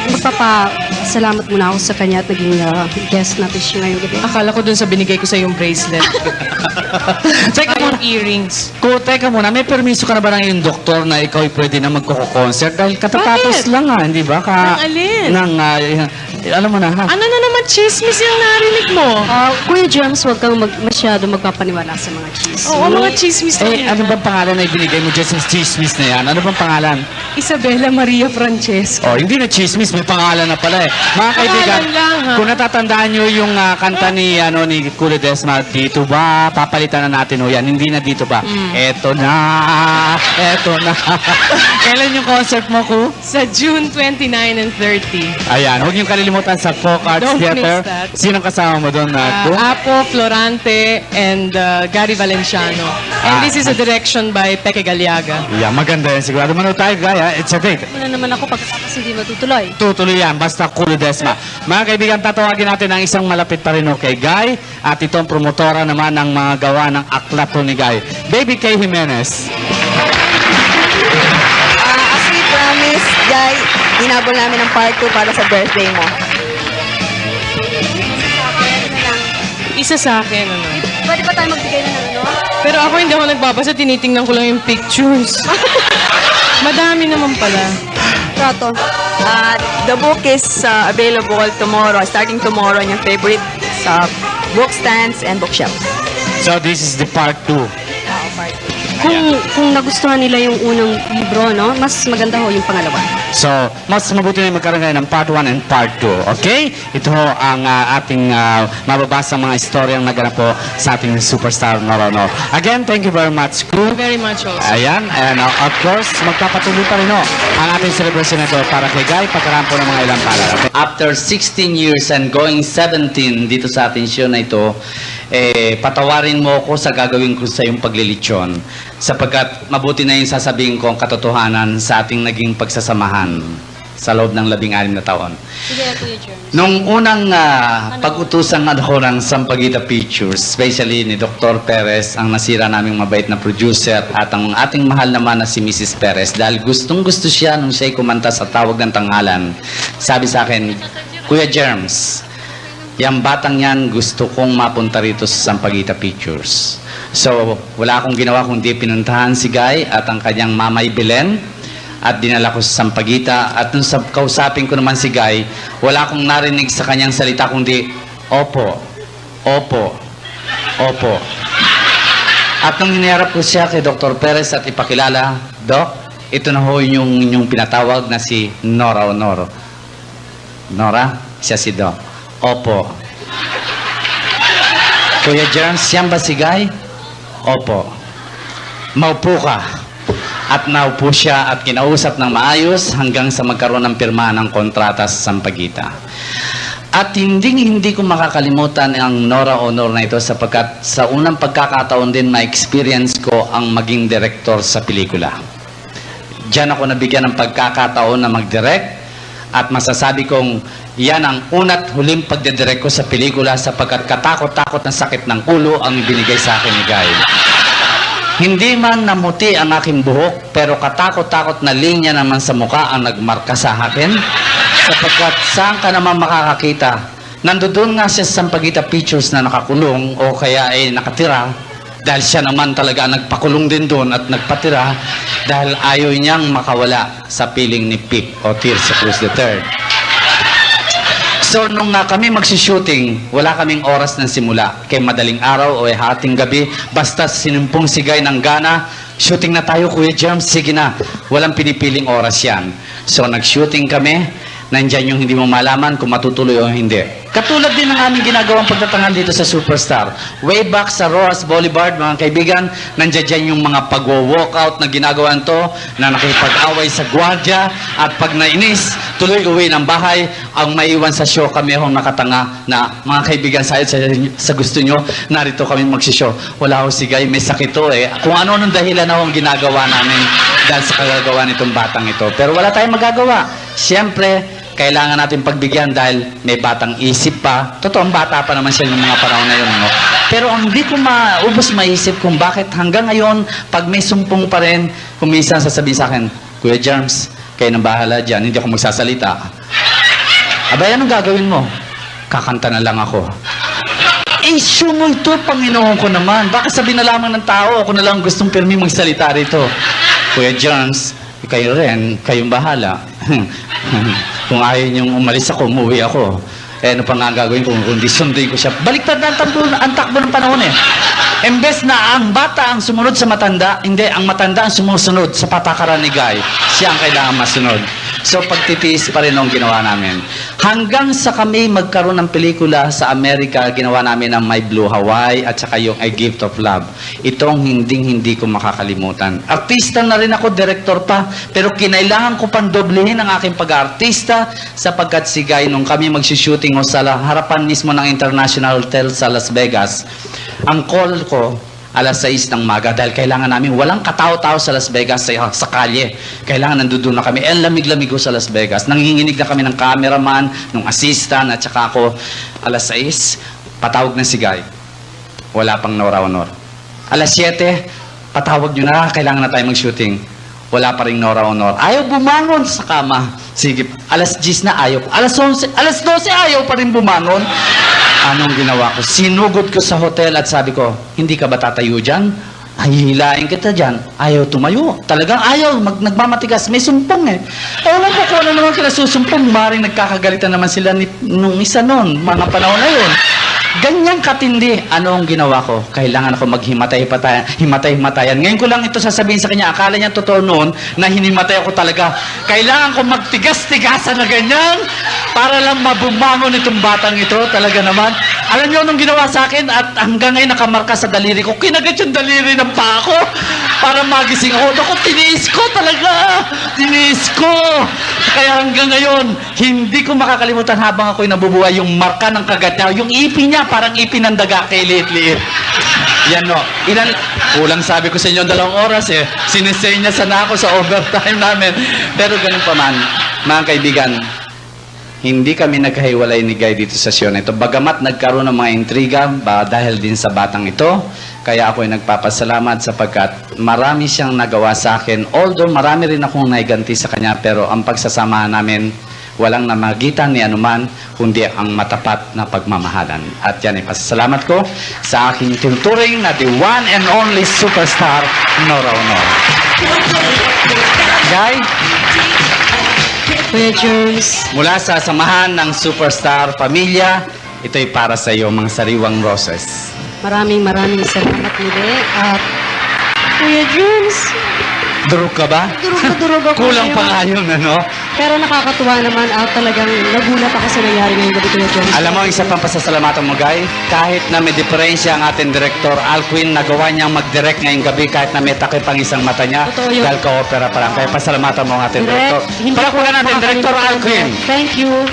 F: Magpapasalamat muna ako sa kanya at naging guest natin siya ngayong gabi.
P: Akala ko dun sa binigay ko sa yung bracelet.
E: Teka muna.
P: Earrings.
E: Teka muna, may permiso ka na ba ng iyong doktor na ikaw ay pwede na magkoko-concert? Dahil katatapos lang hindi ba?
P: Ng alin?
E: Alam mo na ha?
P: Ano na naman chismis yung narinig mo?
F: Kuya James, huwag kang masyado magpapaniwala sa mga chismis.
P: Oo, mga chismis na yan.
E: Ano bang pangalan na ibinigay mo dyan sa chismis na yan? Ano bang pangalan?
P: Isabella Maria Francesca.
E: Hindi na chismis, may pangalan na pala eh. Mga kaibigan,
P: lang, ha?
E: kung natatandaan nyo yung kanta ni Kuya Desma, dito ba? Papalitan na natin yan. Hindi na dito ba? Eto na. Kailan yung concert mo, Ku?
P: Sa June 29 and 30.
E: Ayan, huwag niyong kalilimutan sa Folk Arts
P: Don't
E: Theater.
P: miss that.
E: Sinong kasama mo doon, Ku?
P: Apo, Florante, and Gary Valenciano. And this is a direction by Peque Galiaga.
E: Yeah, maganda yan. Sigurado manood tayo, Gaya. It's a date.
F: Muna naman ako pagkatapos hindi matutuloy.
E: Tutuloy yan, basta Kuya Desma. Mga kaibigan, tatawagin natin ang isang malapit pa rin kay Guy at itong promotora naman ng mga gawa ng aklat ni Guy. Baby K. Jimenez.
Q: As we promised, Guy, hinabol namin ang part 2 para sa birthday mo.
P: Isa sa akin, ano?
F: Pwede ba tayo magbigay na ng ano?
P: Pero ako hindi ako nagbabasa, tinitingnan ko lang yung pictures. Madami naman pala.
Q: Trato. The book is available tomorrow, starting tomorrow on your favorite book stands and bookshelves.
E: So this is the part 2.
F: Kung nagustuhan nila yung unang libro, no, mas maganda ho yung pangalawa.
E: So, mas mabuti na magkaroon ngayon ng part 1 and part 2. Okay? Ito ho ang ating mababasa mga istoryang naganap po sa ating superstar Nora Honor. Again, thank you very much, Ku.
P: Very much also.
E: Ayan, and of course, magpapatuloy pa rin ang ating celebration na ito para kay Guy, pagkaraan po ng mga ilang pala. After 16 years and going 17 dito sa ating show na ito, patawarin mo ako sa gagawin ko sa iyong paglilitsyon sapagkat mabuti na yung sasabihin ko ang katotohanan sa ating naging pagsasamahan sa loob ng 16 na taon.
F: Sige, Kuya James.
E: Nung unang pag-utusan ako ng Sampaguita Pictures, especially ni Dr. Perez, ang nasira naming mabait na producer, at ang ating mahal naman na si Mrs. Perez, dahil gustong-gusto siya nung siya'y kumanta sa Tawag ng Tanghalan. Sabi sa akin, Kuya Germs, yung batang yan gusto kong mapunta rito sa Sampaguita Pictures. So, wala akong ginawa kundi pinuntahan si Guy at ang kanyang mamay Belen at dinala ko sa Sampaguita. At nung kausapin ko naman si Guy, wala akong narinig sa kanyang salita kundi, opo, opo, opo. At nung hiniharap ko siya kay Dr. Perez at ipakilala, Doc, ito na ho yung pinatawag na si Nora Honor. Nora, siya si Doc. Opo. Kuya Germs, yan ba si Guy? Opo. Maupo ka. At naupo siya at kinausap ng maayos hanggang sa magkaroon ng pirma ng kontrata sa Sampaguita. At hindi ko makakalimutan ang Nora Honor na ito sapagkat sa unang pagkakataon din ma-experience ko ang maging director sa pelikula. Diyan ako nabigyan ng pagkakataon na mag-direct at masasabi kong yan ang una't huling pagdedirect ko sa pelikula sapagkat katakot-takot na sakit ng ulo ang ibinigay sa akin ni Guy. Hindi man namuti ang aking buhok, pero katakot-takot na linya naman sa mukha ang nagmarka sa akin sapagkat saan ka naman makakakita. Nandoon nga siya sa Sampaguita Pictures na nakakulong o kaya ay nakatira dahil siya naman talaga nagpakulong din doon at nagpatira dahil ayaw niyang makawala sa piling ni Pip o Tirsa Cruz III. So, nung kami magsi-shooting, wala kaming oras ng simula. Kay madaling araw o hating gabi, basta sinumpong si Guy ng gana, shooting na tayo, Kuya Germs, sige na. Walang pinipiling oras yan. So, nag-shooting kami, nandyan yung hindi mo malaman kung matutuloy o hindi. Katulad din ng aming ginagawang pagtatangan dito sa Superstar. Way back sa Rojas Boulevard, mga kaibigan, nandiyan dyan yung mga pag-walkout na ginagawa to, na nakipag-away sa gwardya, at pag nainis, tuloy uwi ng bahay, ang maiwan sa show kami hong nakatanga na, mga kaibigan, sa gusto nyo, narito kami magsishow. Wala ho si Guy, may sakit to eh. Kung ano nung dahilan na ang ginagawa namin dahil sa kagagawa nitong batang ito. Pero wala tayong magagawa. Siyempre, kailangan natin pagbigyan dahil may batang isip pa. Totoong bata pa naman siya ng mga panahon na yun. No? Pero ang hindi ko maubos maisip kung bakit hanggang ngayon, pag may sumpong pa rin, kung minsan sasabihin sa akin, Kuya Germs, kayo nang bahala dyan, hindi ako magsasalita. Abay, anong gagawin mo? Kakanta na lang ako. Issue mo ito, Panginoon ko naman. Baka sabihin na lamang ng tao, ako na lang gustong pirmi magsalita rito. Kuya Germs, kayo rin, kayong bahala. Kung ayaw niyong umalis ako, umuwi ako. Eh, ano pa nga gagawin ko? Kundi sundin ko siya. Baliktad na ang takbo ng panahon eh. Imbes na ang bata ang sumunod sa matanda, hindi, ang matanda ang sumusunod sa patakaran ni Guy. Siya ang kailangan masunod. So, pagtitiis pa rin ang ginawa namin. Hanggang sa kami magkaroon ng pelikula sa Amerika, ginawa namin ang My Blue Hawaii at saka yung A Gift of Love. Itong hindi ko makakalimutan. Artista na rin ako, director pa, pero kinailangan ko pang doblehin ang aking pag-artista sapagkat si Guy, nung kami mag-shooting sa harapan mismo ng International Hotel sa Las Vegas, ang call ko, alas 6 ng maga dahil kailangan namin walang katao-tao sa Las Vegas sa kalye. Kailangan nandoon na kami. Eh, lamig-lamig ko sa Las Vegas. Nanginginig na kami ng cameraman, ng assistant, at saka ako. Alas 6, patawag na si Guy. Wala pang Nora Honor. Alas 7, patawag nyo na, kailangan na tayo mag-shooting. Wala pa rin Nora Honor. Ayaw bumangon sa kama. Sige, alas 10 na ayaw. Alas 11, alas 12 ayaw pa rin bumangon. Anong ginawa ko? Sinugod ko sa hotel at sabi ko, hindi ka ba tatayo dyan? Hihilain kita dyan. Ayaw tumayo. Talagang ayaw. Nagmamatigas. May sumpong eh. Ewan ko kung ano naman kinasusumpong. Maring nagkakagalitan naman sila nung isa nun. Mga panahon na yun. Ganyang katindi. Ano ang ginawa ko? Kailangan ako himatayan. Ngayon ko lang ito sasabihin sa kanya. Akala niya totoo noon na hinimatay ako talaga. Kailangan ko magtigas-tigasan na ganyan para lang mabumangon itong batang ito. Talaga naman. Alam niyo anong ginawa sa akin? At hanggang ngayon nakamarka sa daliri ko. Kinagat yung daliri ng paa ko para magising ako. Naku, tiniis ko talaga. Tiniis ko. Kaya hanggang ngayon, hindi ko makakalimutan habang ako'y nabubuhay yung marka ng kagat niya. Yung ipi niya, parang ipi ng daga kay liit-liit. Yan no. Kulang sabi ko sa inyo 2 oras eh. Sinisay niya sana ako sa overtime namin. Pero ganun pa man, mga kaibigan, hindi kami nagkahiwalay ni Guy dito sa show na ito. Bagamat nagkaroon ng mga intriga dahil din sa batang ito, kaya ako ay nagpapasalamat sapagkat marami siyang nagawa sa akin. Although marami rin akong naiganti sa kanya, pero ang pagsasamahan namin, walang namagitan ni anuman, kundi ang matapat na pagmamahalan. At yan ay pasasalamat ko sa aking tinuturing na the one and only superstar, Nora Honor. Guy, mula sa samahan ng Superstar Pamilya, ito'y para sa iyo, mga sariwang roses.
F: Maraming salamat muli. At Kuya Germs,
E: Durog ka ba?
F: durog ako.
E: Kulang pa nga yun, ano?
F: Pero nakakatuwa naman at talagang nagulat ako sa nangyari ngayong gabi, Kuya Germs.
E: Alam mo, isa pang pasasalamatan mo, Guy, kahit na may diferensya ang ating director, Alquin, nagawa niyang mag-direct ngayong gabi kahit na may takip ang isang mata niya.
F: Totoo yun.
E: Dahil ka-opera pa lang. Kaya pasalamatan mo ang ating director. Palakpakan natin, Director Alquin.
F: Thank you.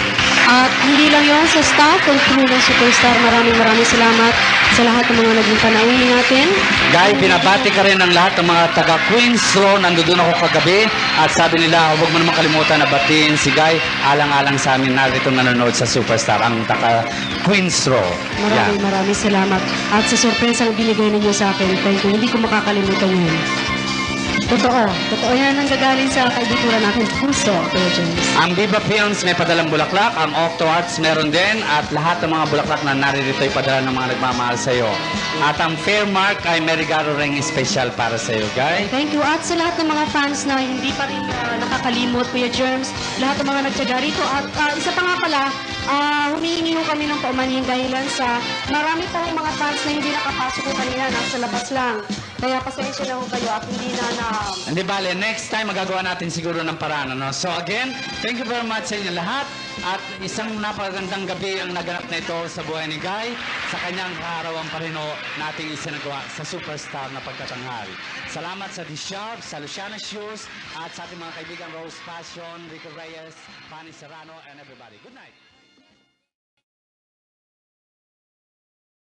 F: At hindi lang yon sa staff and crew ng Superstar. Maraming salamat sa lahat ng mga naging panauhin natin.
E: Guy, binabati ka rin ng lahat ng mga taga Queens Row. Nandoon ako kagabi at sabi nila, huwag mo naman kalimutan na batiin si Guy. Alang-alang sa amin narito nanonood sa Superstar, ang taga Queens Row.
F: Maraming salamat. At sa sorpresang binigay ninyo sa akin, thank you. Hindi ko makakalimutan yun. Totoo yan ang gagaling sa kaibuturan natin puso, Kuya James.
E: Ang Viva Films may padalang bulaklak, ang Octo Arts meron din, at lahat ng mga bulaklak na naririto ay padala ng mga nagmamahal sa iyo. At ang Fairmark ay may regalo ring special para sa iyo, Guy.
F: Thank you. At sa lahat ng mga fans na hindi pa rin nakakalimot, Kuya Germs, lahat ng mga nagtyaga rito. At isa pa nga pala, Humihingi ho kami ng paumanhin dahilan sa marami pong mga fans na hindi nakapasok ko kanina, nasa labas lang. Kaya pasensya na ho kayo at hindi na
E: Hindi bale, next time magagawa natin siguro ng paraan. Ano? So again, thank you very much sa inyo lahat. At isang napakagandang gabi ang naganap na ito sa buhay ni Guy sa kanyang kaarawan pa rin nating isinagawa sa superstar na pagkatanghal. Salamat sa D-Sharp, sa Luciana Shoes, at sa ating mga kaibigan Rose Passion, Rico Reyes, Fanny Serrano, and everybody. Good night.